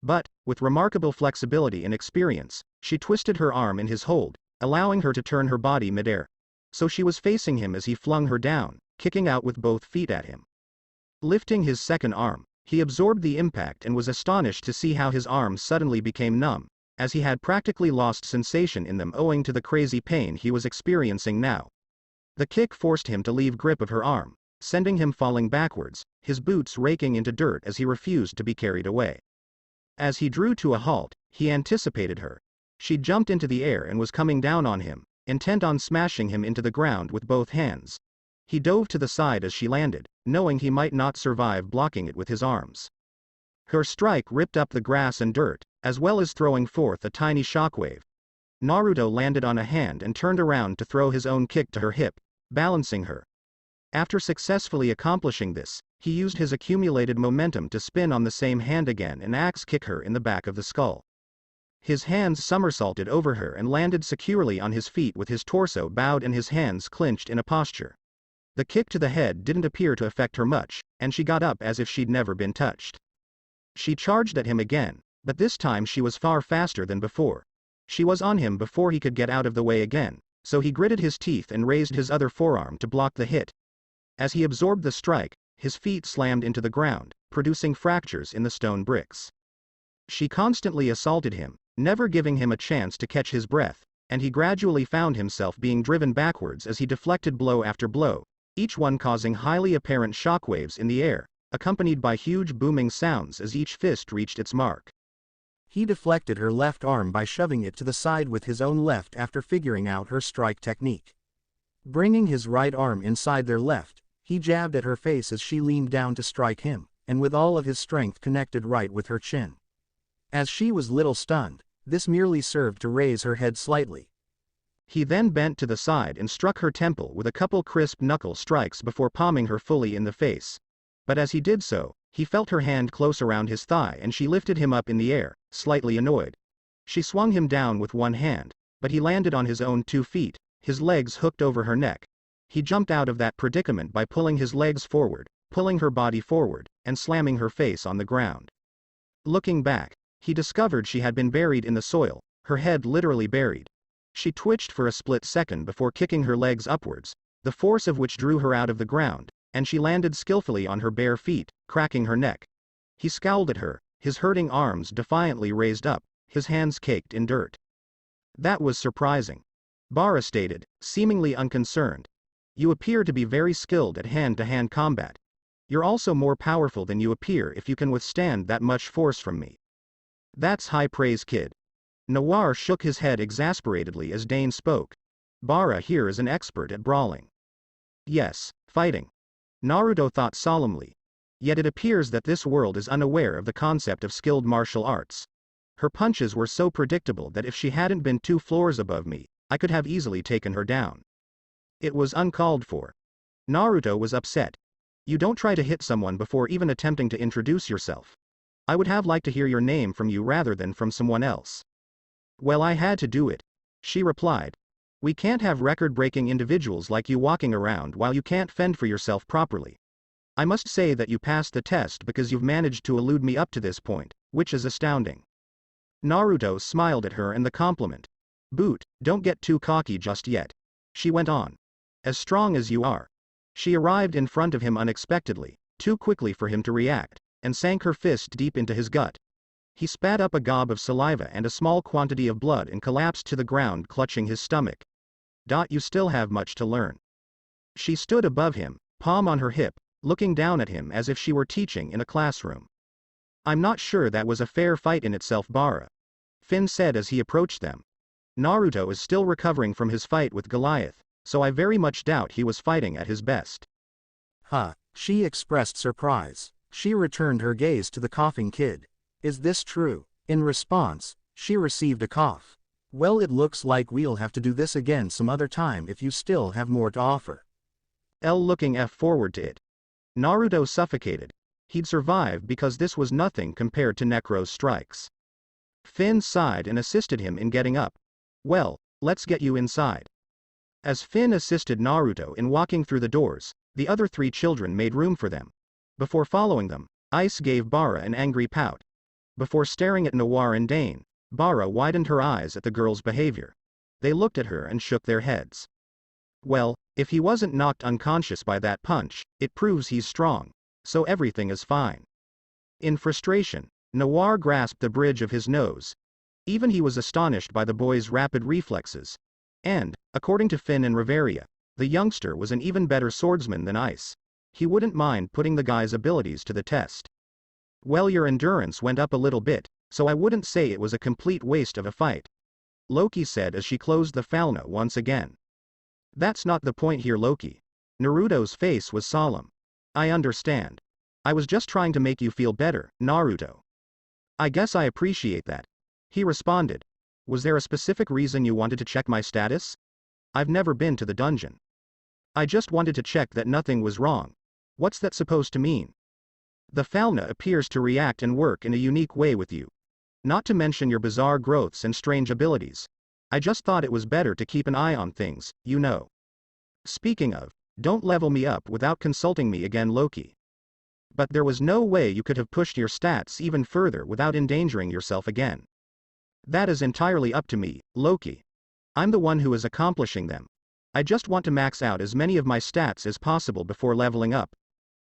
But, with remarkable flexibility and experience, she twisted her arm in his hold, allowing her to turn her body midair. So she was facing him as he flung her down, kicking out with both feet at him. Lifting his second arm, he absorbed the impact and was astonished to see how his arms suddenly became numb, as he had practically lost sensation in them owing to the crazy pain he was experiencing now. The kick forced him to leave grip of her arm, sending him falling backwards, his boots raking into dirt as he refused to be carried away. As he drew to a halt, he anticipated her. She jumped into the air and was coming down on him, intent on smashing him into the ground with both hands. He dove to the side as she landed, knowing he might not survive blocking it with his arms. Her strike ripped up the grass and dirt, as well as throwing forth a tiny shockwave. Naruto landed on a hand and turned around to throw his own kick to her hip, balancing her. After successfully accomplishing this, He used his accumulated momentum to spin on the same hand again and axe kick her in the back of the skull. His hands somersaulted over her and landed securely on his feet with his torso bowed and his hands clenched in a posture. The kick to the head didn't appear to affect her much, and she got up as if she'd never been touched. She charged at him again, but this time she was far faster than before. She was on him before he could get out of the way again, so he gritted his teeth and raised his other forearm to block the hit. As he absorbed the strike, his feet slammed into the ground, producing fractures in the stone bricks. She constantly assaulted him, never giving him a chance to catch his breath, and he gradually found himself being driven backwards as he deflected blow after blow, each one causing highly apparent shockwaves in the air, accompanied by huge booming sounds as each fist reached its mark. He deflected her left arm by shoving it to the side with his own left after figuring out her strike technique. Bringing his right arm inside their left, he jabbed at her face as she leaned down to strike him, and with all of his strength connected right with her chin. As she was little stunned, this merely served to raise her head slightly. He then bent to the side and struck her temple with a couple crisp knuckle strikes before palming her fully in the face. But as he did so, he felt her hand close around his thigh and she lifted him up in the air, slightly annoyed. She swung him down with one hand, but he landed on his own 2 feet, his legs hooked over her neck. He jumped out of that predicament by pulling his legs forward, pulling her body forward, and slamming her face on the ground. Looking back, he discovered she had been buried in the soil, her head literally buried. She twitched for a split second before kicking her legs upwards, the force of which drew her out of the ground, and she landed skillfully on her bare feet, cracking her neck. He scowled at her, his hurting arms defiantly raised up, his hands caked in dirt. That was surprising. Bara stated, seemingly unconcerned. You appear to be very skilled at hand-to-hand combat. You're also more powerful than you appear if you can withstand that much force from me. That's high praise, kid. Noir shook his head exasperatedly as Dane spoke. Bara here is an expert at brawling. Yes, fighting. Naruto thought solemnly. Yet it appears that this world is unaware of the concept of skilled martial arts. Her punches were so predictable that if she hadn't been 2 floors above me, I could have easily taken her down. It was uncalled for. Naruto was upset. You don't try to hit someone before even attempting to introduce yourself. I would have liked to hear your name from you rather than from someone else. Well, I had to do it, she replied. We can't have record-breaking individuals like you walking around while you can't fend for yourself properly. I must say that you passed the test because you've managed to elude me up to this point, which is astounding. Naruto smiled at her and the compliment. Boot, don't get too cocky just yet. She went on. As strong as you are. She arrived in front of him unexpectedly, too quickly for him to react, and sank her fist deep into his gut. He spat up a gob of saliva and a small quantity of blood and collapsed to the ground clutching his stomach. You still have much to learn. She stood above him, palm on her hip, looking down at him as if she were teaching in a classroom. I'm not sure that was a fair fight in itself, Bara. Finn said as he approached them. Naruto is still recovering from his fight with Goliath, so I very much doubt he was fighting at his best. Huh, she expressed surprise. She returned her gaze to the coughing kid. Is this true? In response, she received a cough. Well, it looks like we'll have to do this again some other time if you still have more to offer. Looking forward to it. Naruto suffocated. He'd survive because this was nothing compared to Necro's strikes. Finn sighed and assisted him in getting up. Well, let's get you inside. As Finn assisted Naruto in walking through the doors, the other 3 children made room for them. Before following them, Ice gave Bara an angry pout. Before staring at Noir and Dane, Bara widened her eyes at the girl's behavior. They looked at her and shook their heads. Well, if he wasn't knocked unconscious by that punch, it proves he's strong, so everything is fine. In frustration, Noir grasped the bridge of his nose. Even he was astonished by the boy's rapid reflexes. And, according to Finn and Reveria, the youngster was an even better swordsman than Ice. He wouldn't mind putting the guy's abilities to the test. Well, your endurance went up a little bit, so I wouldn't say it was a complete waste of a fight. Loki said as she closed the Fianna once again. That's not the point here, Loki. Naruto's face was solemn. I understand. I was just trying to make you feel better, Naruto. I guess I appreciate that. He responded. Was there a specific reason you wanted to check my status? I've never been to the dungeon. I just wanted to check that nothing was wrong. What's that supposed to mean? The Falna appears to react and work in a unique way with you. Not to mention your bizarre growths and strange abilities. I just thought it was better to keep an eye on things, you know. Speaking of, don't level me up without consulting me again, Loki. But there was no way you could have pushed your stats even further without endangering yourself again. That is entirely up to me, Loki. I'm the one who is accomplishing them. I just want to max out as many of my stats as possible before leveling up.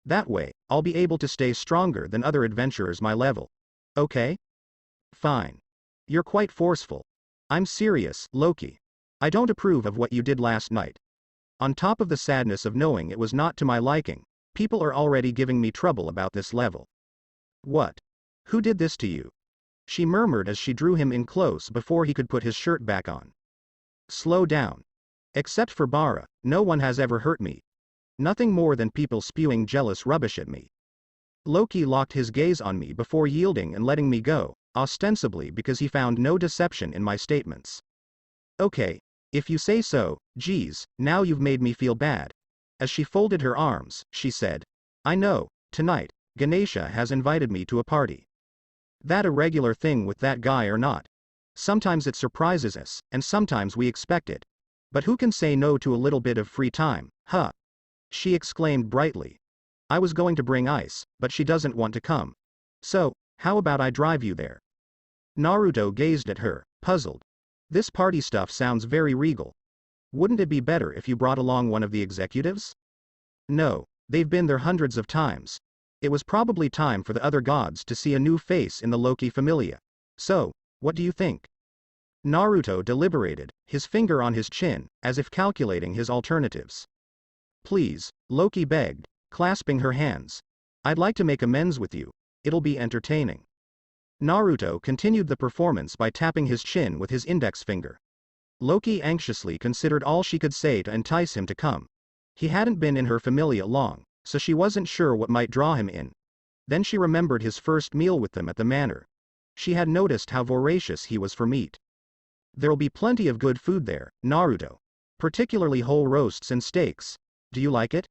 That way, I'll be able to stay stronger than other adventurers my level. Okay? Fine. You're quite forceful. I'm serious, Loki. I don't approve of what you did last night. On top of the sadness of knowing it was not to my liking, people are already giving me trouble about this level. What? Who did this to you? She murmured as she drew him in close before he could put his shirt back on. Slow down. Except for Bara, no one has ever hurt me. Nothing more than people spewing jealous rubbish at me. Loki locked his gaze on me before yielding and letting me go, ostensibly because he found no deception in my statements. Okay, if you say so, geez, now you've made me feel bad. As she folded her arms, she said, I know, tonight, Ganesha has invited me to a party. That a regular thing with that guy or not? Sometimes it surprises us, and sometimes we expect it. But who can say no to a little bit of free time, huh? She exclaimed brightly. I was going to bring ice, but she doesn't want to come. So, how about I drive you there? Naruto gazed at her, puzzled. This party stuff sounds very regal. Wouldn't it be better if you brought along one of the executives? No, they've been there hundreds of times. It was probably time for the other gods to see a new face in the Loki Familia. So, what do you think? Naruto deliberated, his finger on his chin, as if calculating his alternatives. Please, Loki begged, clasping her hands. I'd like to make amends with you. It'll be entertaining. Naruto continued the performance by tapping his chin with his index finger. Loki anxiously considered all she could say to entice him to come. He hadn't been in her Familia long, so she wasn't sure what might draw him in. Then she remembered his first meal with them at the manor. She had noticed how voracious he was for meat. There'll be plenty of good food there, Naruto. Particularly whole roasts and steaks. Do you like it?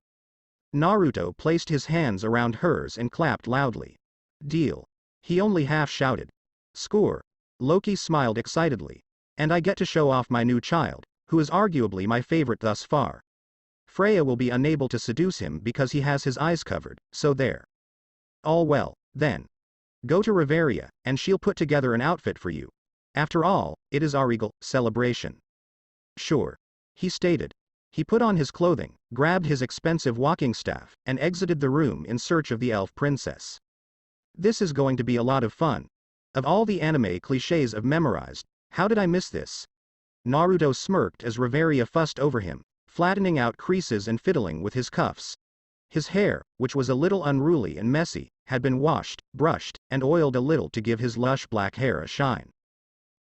Naruto placed his hands around hers and clapped loudly. Deal. He only half shouted. Score. Loki smiled excitedly. And I get to show off my new child, who is arguably my favorite thus far. Freya will be unable to seduce him because he has his eyes covered, so there. All well, then. Go to Riveria, and she'll put together an outfit for you. After all, it is our regal celebration. Sure. He stated. He put on his clothing, grabbed his expensive walking staff, and exited the room in search of the elf princess. This is going to be a lot of fun. Of all the anime clichés I've memorized, how did I miss this? Naruto smirked as Riveria fussed over him, flattening out creases and fiddling with his cuffs. His hair, which was a little unruly and messy, had been washed, brushed, and oiled a little to give his lush black hair a shine.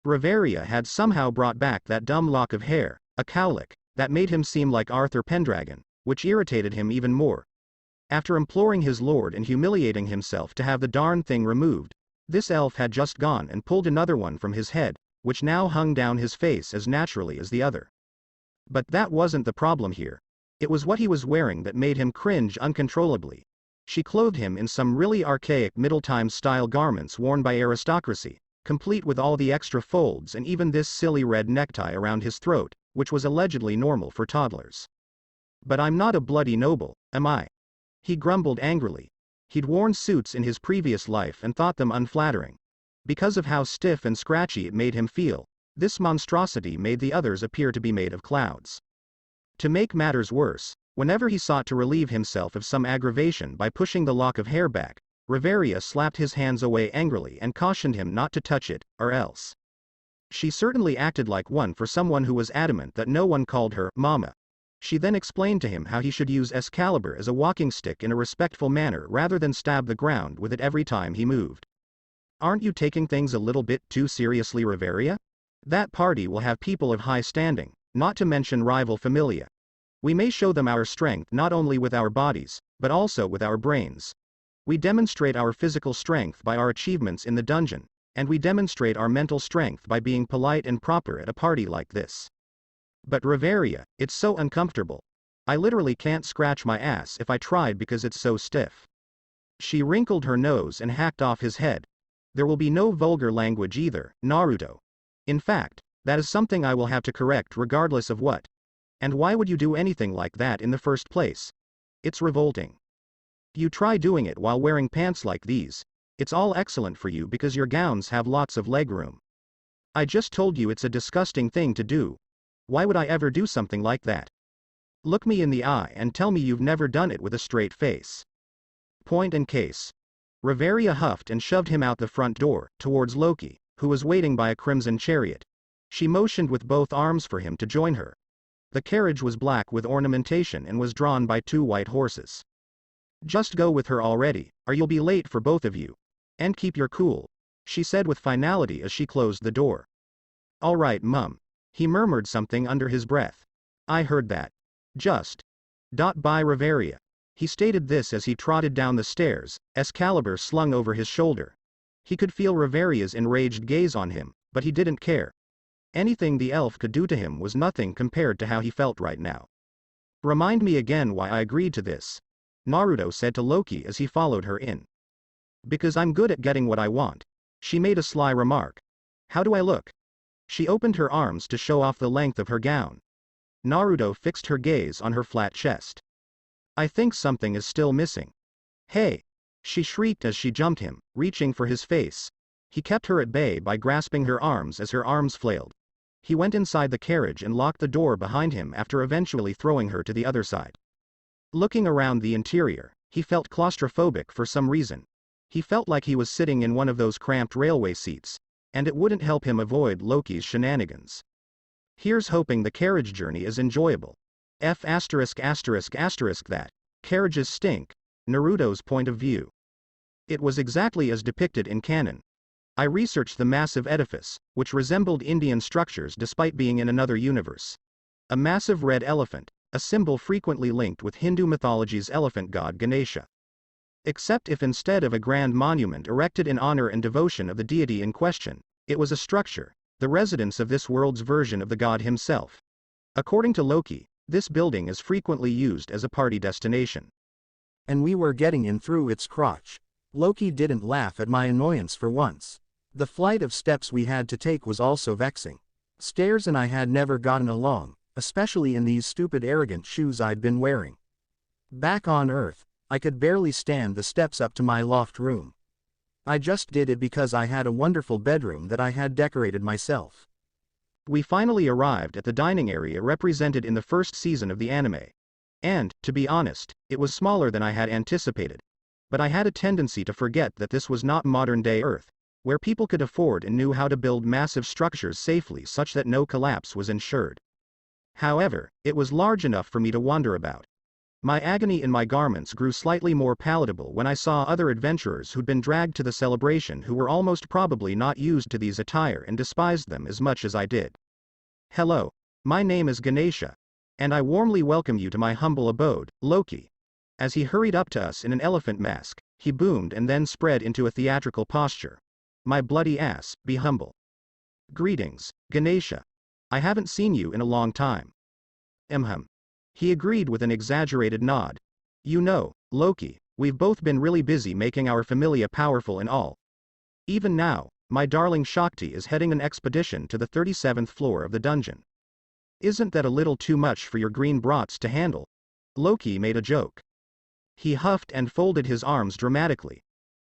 Riveria had somehow brought back that dumb lock of hair, a cowlick, that made him seem like Arthur Pendragon, which irritated him even more. After imploring his lord and humiliating himself to have the darn thing removed, this elf had just gone and pulled another one from his head, which now hung down his face as naturally as the other. But that wasn't the problem here. It was what he was wearing that made him cringe uncontrollably. She clothed him in some really archaic Middle-time style garments worn by aristocracy, complete with all the extra folds and even this silly red necktie around his throat, which was allegedly normal for toddlers. But I'm not a bloody noble, am I? He grumbled angrily. He'd worn suits in his previous life and thought them unflattering. Because of how stiff and scratchy it made him feel, this monstrosity made the others appear to be made of clouds. To make matters worse, whenever he sought to relieve himself of some aggravation by pushing the lock of hair back, Riveria slapped his hands away angrily and cautioned him not to touch it, or else. She certainly acted like one for someone who was adamant that no one called her Mama. She then explained to him how he should use Excalibur as a walking stick in a respectful manner rather than stab the ground with it every time he moved. Aren't you taking things a little bit too seriously, Riveria? That party will have people of high standing, not to mention rival Familia. We may show them our strength not only with our bodies, but also with our brains. We demonstrate our physical strength by our achievements in the dungeon, and we demonstrate our mental strength by being polite and proper at a party like this. But Riveria, it's so uncomfortable. I literally can't scratch my ass if I tried because it's so stiff. She wrinkled her nose and hacked off his head. There will be no vulgar language either, Naruto. In fact, that is something I will have to correct regardless of what. And why would you do anything like that in the first place? It's revolting. You try doing it while wearing pants like these. It's all excellent for you because your gowns have lots of legroom. I just told you it's a disgusting thing to do. Why would I ever do something like that? Look me in the eye and tell me you've never done it with a straight face. Point and case. Reveria huffed and shoved him out the front door, towards Loki, who was waiting by a crimson chariot. She motioned with both arms for him to join her. The carriage was black with ornamentation and was drawn by 2 white horses. Just go with her already, or you'll be late for both of you. And keep your cool, she said with finality as she closed the door. All right, Mum. He murmured something under his breath. I heard that. Just. By Reveria. He stated this as he trotted down the stairs, Excalibur slung over his shoulder. He could feel Reveria's enraged gaze on him, but he didn't care. Anything the elf could do to him was nothing compared to how he felt right now. Remind me again why I agreed to this, Naruto said to Loki as he followed her in. Because I'm good at getting what I want. She made a sly remark. How do I look? She opened her arms to show off the length of her gown. Naruto fixed her gaze on her flat chest. I think something is still missing. Hey! She shrieked as she jumped him, reaching for his face. He kept her at bay by grasping her arms as her arms flailed. He went inside the carriage and locked the door behind him after eventually throwing her to the other side. Looking around the interior, he felt claustrophobic for some reason. He felt like he was sitting in one of those cramped railway seats, and it wouldn't help him avoid Loki's shenanigans. Here's hoping the carriage journey is enjoyable. That. Carriages stink. Naruto's point of view. It was exactly as depicted in canon. I researched the massive edifice, which resembled Indian structures despite being in another universe. A massive red elephant, a symbol frequently linked with Hindu mythology's elephant god Ganesha. Except if instead of a grand monument erected in honor and devotion of the deity in question, it was a structure, the residence of this world's version of the god himself. According to Loki, this building is frequently used as a party destination. And we were getting in through its crotch. Loki didn't laugh at my annoyance for once. The flight of steps we had to take was also vexing. Stairs and I had never gotten along, especially in these stupid arrogant shoes I'd been wearing. Back on Earth, I could barely stand the steps up to my loft room. I just did it because I had a wonderful bedroom that I had decorated myself. We finally arrived at the dining area represented in the first season of the anime. And, to be honest, it was smaller than I had anticipated. But I had a tendency to forget that this was not modern-day Earth, where people could afford and knew how to build massive structures safely such that no collapse was ensured. However, it was large enough for me to wander about. My agony in my garments grew slightly more palatable when I saw other adventurers who'd been dragged to the celebration who were almost probably not used to these attire and despised them as much as I did. Hello, my name is Ganesha, and I warmly welcome you to my humble abode, Loki. As he hurried up to us in an elephant mask, he boomed and then spread into a theatrical posture. My bloody ass, be humble. Greetings, Ganesha. I haven't seen you in a long time. He agreed with an exaggerated nod. You know, Loki, we've both been really busy making our Familia powerful and all. Even now, my darling Shakti is heading an expedition to the 37th floor of the dungeon. Isn't that a little too much for your green brats to handle? Loki made a joke. He huffed and folded his arms dramatically.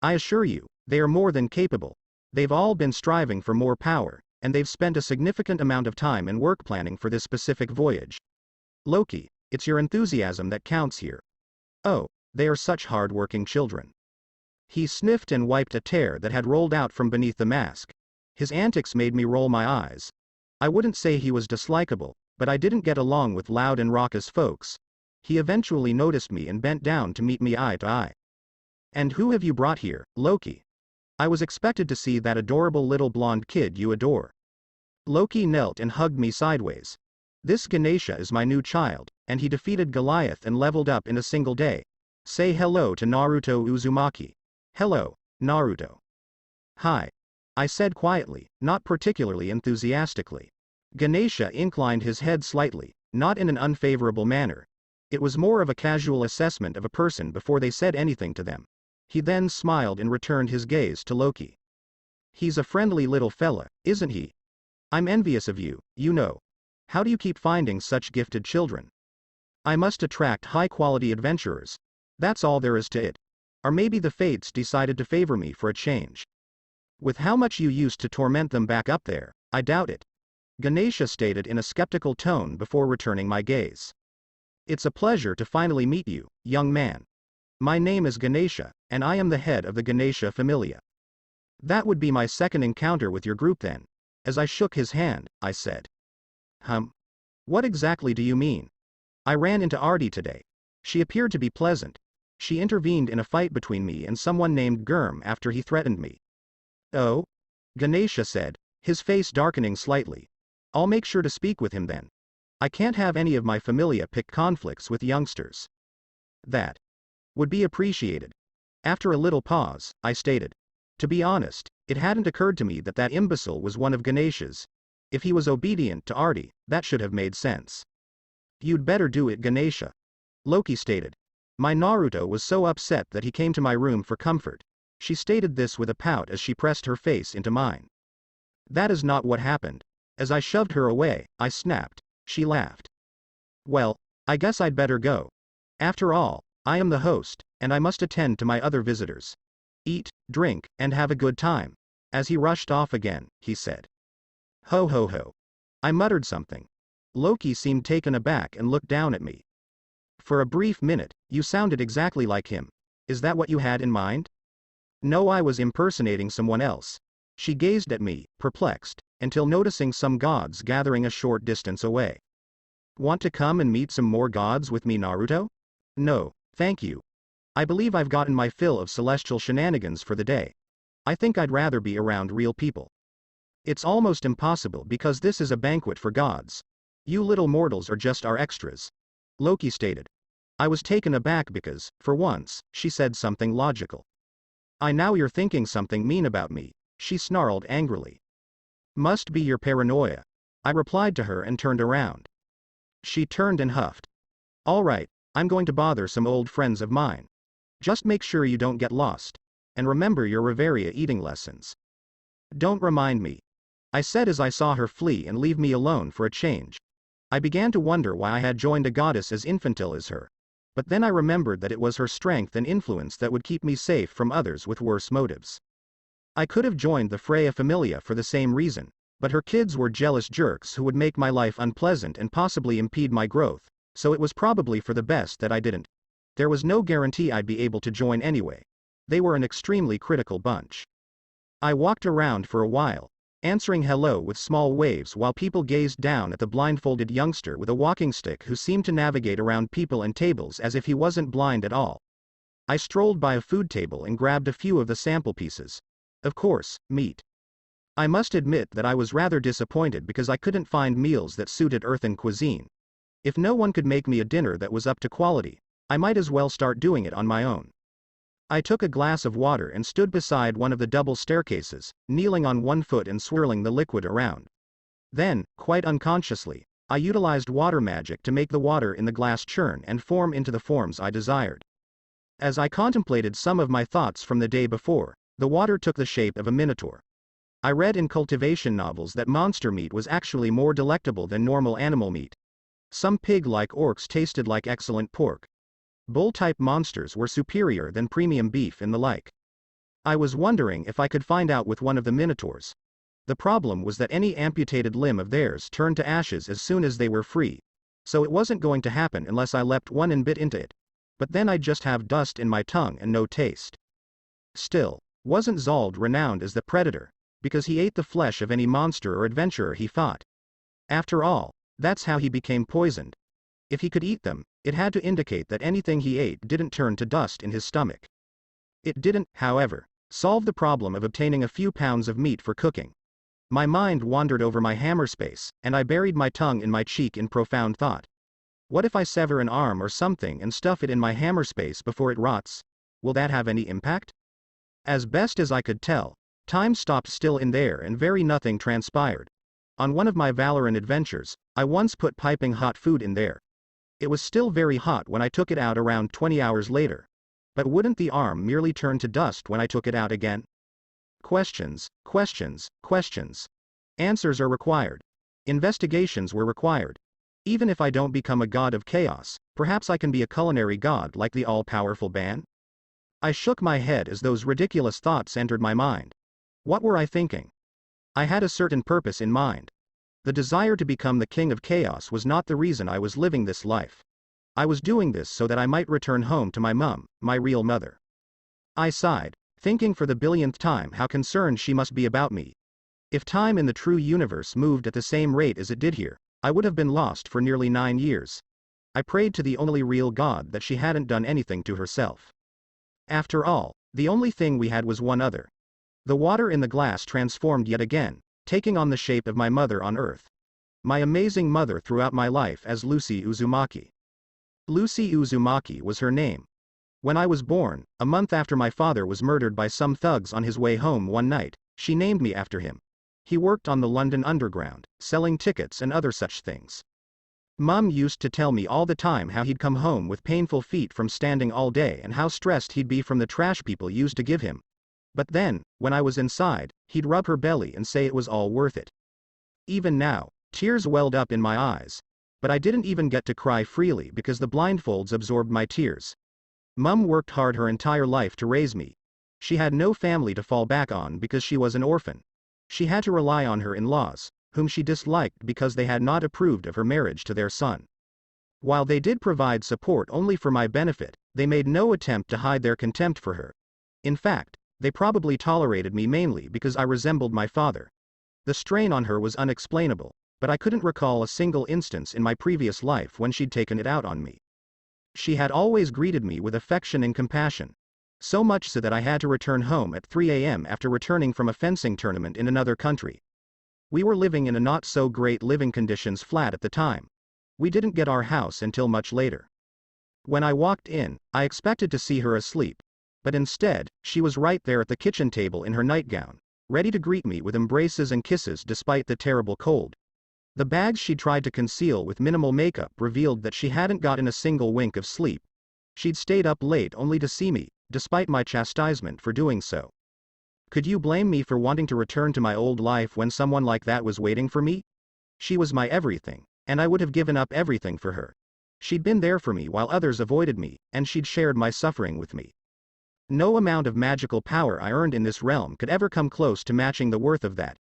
I assure you, they are more than capable. They've all been striving for more power, and they've spent a significant amount of time and work planning for this specific voyage. Loki, it's your enthusiasm that counts here. Oh, they are such hard-working children. He sniffed and wiped a tear that had rolled out from beneath the mask. His antics made me roll my eyes. I wouldn't say he was dislikable, but I didn't get along with loud and raucous folks. He eventually noticed me and bent down to meet me eye to eye. And who have you brought here, Loki? I was expected to see that adorable little blonde kid you adore. Loki knelt and hugged me sideways. This Ganesha is my new child, and he defeated Goliath and leveled up in a single day. Say hello to Naruto Uzumaki. Hello, Naruto. Hi. I said quietly, not particularly enthusiastically. Ganesha inclined his head slightly, not in an unfavorable manner. It was more of a casual assessment of a person before they said anything to them. He then smiled and returned his gaze to Loki. He's a friendly little fella, isn't he? I'm envious of you, you know. How do you keep finding such gifted children? I must attract high-quality adventurers. That's all there is to it. Or maybe the fates decided to favor me for a change. With how much you used to torment them back up there, I doubt it. Ganesha stated in a skeptical tone before returning my gaze. It's a pleasure to finally meet you, young man. My name is Ganesha, and I am the head of the Ganesha Familia. That would be my second encounter with your group then. As I shook his hand, I said. What exactly do you mean? I ran into Artie today. She appeared to be pleasant. She intervened in a fight between me and someone named Gurm after he threatened me. Oh? Ganesha said, his face darkening slightly. I'll make sure to speak with him then. I can't have any of my familia pick conflicts with youngsters. That would be appreciated. After a little pause, I stated. To be honest, it hadn't occurred to me that that imbecile was one of Ganesha's. If he was obedient to Artie, that should have made sense. You'd better do it, Ganesha. Loki stated. My Naruto was so upset that he came to my room for comfort. She stated this with a pout as she pressed her face into mine. That is not what happened. As I shoved her away, I snapped. She laughed. Well, I guess I'd better go. After all, I am the host, and I must attend to my other visitors. Eat, drink, and have a good time. As he rushed off again, he said. Ho ho ho. I muttered something. Loki seemed taken aback and looked down at me. For a brief minute, you sounded exactly like him. Is that what you had in mind? No, I was impersonating someone else. She gazed at me, perplexed, until noticing some gods gathering a short distance away. Want to come and meet some more gods with me, Naruto? No, thank you. I believe I've gotten my fill of celestial shenanigans for the day. I think I'd rather be around real people. It's almost impossible because this is a banquet for gods. You little mortals are just our extras. Loki stated. I was taken aback because, for once, she said something logical. Now you're thinking something mean about me, she snarled angrily. Must be your paranoia. I replied to her and turned around. She turned and huffed. All right, I'm going to bother some old friends of mine. Just make sure you don't get lost. And remember your Reveria eating lessons. Don't remind me. I said as I saw her flee and leave me alone for a change. I began to wonder why I had joined a goddess as infantile as her. But then I remembered that it was her strength and influence that would keep me safe from others with worse motives. I could have joined the Freya Familia for the same reason, but her kids were jealous jerks who would make my life unpleasant and possibly impede my growth, so it was probably for the best that I didn't. There was no guarantee I'd be able to join anyway. They were an extremely critical bunch. I walked around for a while, answering hello with small waves while people gazed down at the blindfolded youngster with a walking stick who seemed to navigate around people and tables as if he wasn't blind at all. I strolled by a food table and grabbed a few of the sample pieces. Of course, meat. I must admit that I was rather disappointed because I couldn't find meals that suited earthen cuisine. If no one could make me a dinner that was up to quality, I might as well start doing it on my own. I took a glass of water and stood beside one of the double staircases, kneeling on one foot and swirling the liquid around. Then, quite unconsciously, I utilized water magic to make the water in the glass churn and form into the forms I desired. As I contemplated some of my thoughts from the day before, the water took the shape of a minotaur. I read in cultivation novels that monster meat was actually more delectable than normal animal meat. Some pig-like orcs tasted like excellent pork. Bull-type monsters were superior than premium beef and the like. I was wondering if I could find out with one of the minotaurs. The problem was that any amputated limb of theirs turned to ashes as soon as they were free. So it wasn't going to happen unless I leapt one and bit into it. But then I'd just have dust in my tongue and no taste. Still, wasn't Zald renowned as the predator, because he ate the flesh of any monster or adventurer he fought? After all, that's how he became poisoned. If he could eat them, it had to indicate that anything he ate didn't turn to dust in his stomach. It didn't, however, solve the problem of obtaining a few pounds of meat for cooking. My mind wandered over my hammer space, and I buried my tongue in my cheek in profound thought. What if I sever an arm or something and stuff it in my hammer space before it rots? Will that have any impact? As best as I could tell, time stopped still in there and very nothing transpired. On one of my Valorant adventures, I once put piping hot food in there. It was still very hot when I took it out around 20 hours later. But wouldn't the arm merely turn to dust when I took it out again? Questions, questions, questions. Answers are required. Investigations were required. Even if I don't become a god of chaos, perhaps I can be a culinary god like the all-powerful Ban? I shook my head as those ridiculous thoughts entered my mind. What were I thinking? I had a certain purpose in mind. The desire to become the king of chaos was not the reason I was living this life. I was doing this so that I might return home to my mum, my real mother. I sighed, thinking for the billionth time how concerned she must be about me. If time in the true universe moved at the same rate as it did here, I would have been lost for nearly 9 years. I prayed to the only real God that she hadn't done anything to herself. After all, the only thing we had was one other. The water in the glass transformed yet again, taking on the shape of my mother on earth. My amazing mother throughout my life as Lucy Uzumaki. Lucy Uzumaki was her name. When I was born, a month after my father was murdered by some thugs on his way home one night, she named me after him. He worked on the London Underground, selling tickets and other such things. Mum used to tell me all the time how he'd come home with painful feet from standing all day and how stressed he'd be from the trash people used to give him. But then, when I was inside, he'd rub her belly and say it was all worth it. Even now, tears welled up in my eyes. But I didn't even get to cry freely because the blindfolds absorbed my tears. Mum worked hard her entire life to raise me. She had no family to fall back on because she was an orphan. She had to rely on her in-laws, whom she disliked because they had not approved of her marriage to their son. While they did provide support only for my benefit, they made no attempt to hide their contempt for her. In fact, they probably tolerated me mainly because I resembled my father. The strain on her was unexplainable, but I couldn't recall a single instance in my previous life when she'd taken it out on me. She had always greeted me with affection and compassion. So much so that I had to return home at 3 a.m. after returning from a fencing tournament in another country. We were living in a not-so-great living conditions flat at the time. We didn't get our house until much later. When I walked in, I expected to see her asleep. But instead, she was right there at the kitchen table in her nightgown, ready to greet me with embraces and kisses despite the terrible cold. The bags she tried to conceal with minimal makeup revealed that she hadn't gotten a single wink of sleep. She'd stayed up late only to see me, despite my chastisement for doing so. Could you blame me for wanting to return to my old life when someone like that was waiting for me? She was my everything, and I would have given up everything for her. She'd been there for me while others avoided me, and she'd shared my suffering with me. No amount of magical power I earned in this realm could ever come close to matching the worth of that.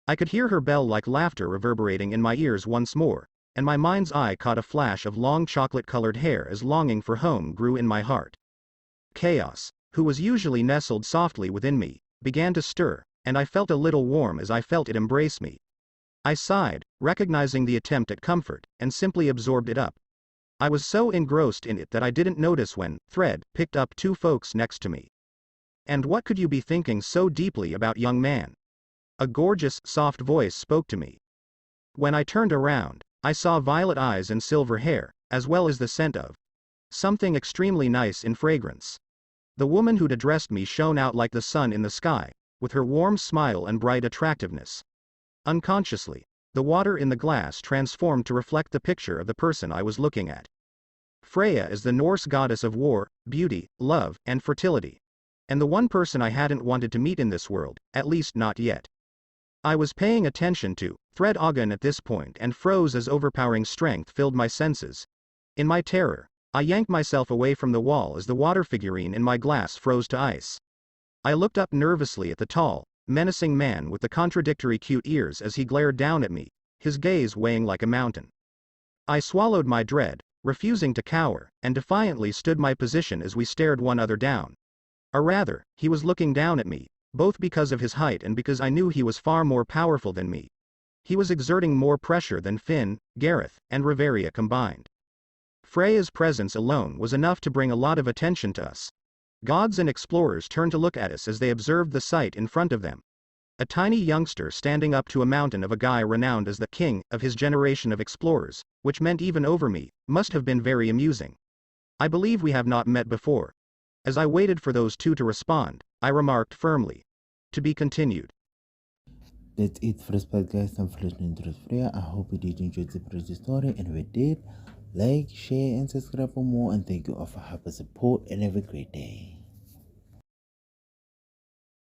I could hear her bell-like laughter reverberating in my ears once more, and my mind's eye caught a flash of long chocolate-colored hair as longing for home grew in my heart. Chaos, who was usually nestled softly within me, began to stir, and I felt a little warm as I felt it embrace me. I sighed, recognizing the attempt at comfort, and simply absorbed it up. I was so engrossed in it that I didn't notice when Thread picked up 2 folks next to me. And what could you be thinking so deeply about, young man? A gorgeous, soft voice spoke to me. When I turned around, I saw violet eyes and silver hair, as well as the scent of something extremely nice in fragrance. The woman who'd addressed me shone out like the sun in the sky, with her warm smile and bright attractiveness. Unconsciously, the water in the glass transformed to reflect the picture of the person I was looking at. Freya is the Norse goddess of war, beauty, love, and fertility. And the one person I hadn't wanted to meet in this world, at least not yet. I was paying attention to Thread Ogden at this point and froze as overpowering strength filled my senses. In my terror, I yanked myself away from the wall as the water figurine in my glass froze to ice. I looked up nervously at the tall, menacing man with the contradictory cute ears as he glared down at me, his gaze weighing like a mountain. I swallowed my dread, refusing to cower, and defiantly stood my position as we stared one another down. Or rather, he was looking down at me, both because of his height and because I knew he was far more powerful than me. He was exerting more pressure than Finn, Gareth, and Riveria combined. Freya's presence alone was enough to bring a lot of attention to us. Gods and explorers turned to look at us as they observed the sight in front of them. A tiny youngster standing up to a mountain of a guy renowned as the king of his generation of explorers, which meant even over me, must have been very amusing. I believe we have not met before. As I waited for those 2 to respond, I remarked firmly. To be continued. That's it for this podcast. Thanks for listening to this video. I hope you did enjoy the previous story, and if you did, Like, share, and subscribe for more. And thank you all for helping support and have a great day.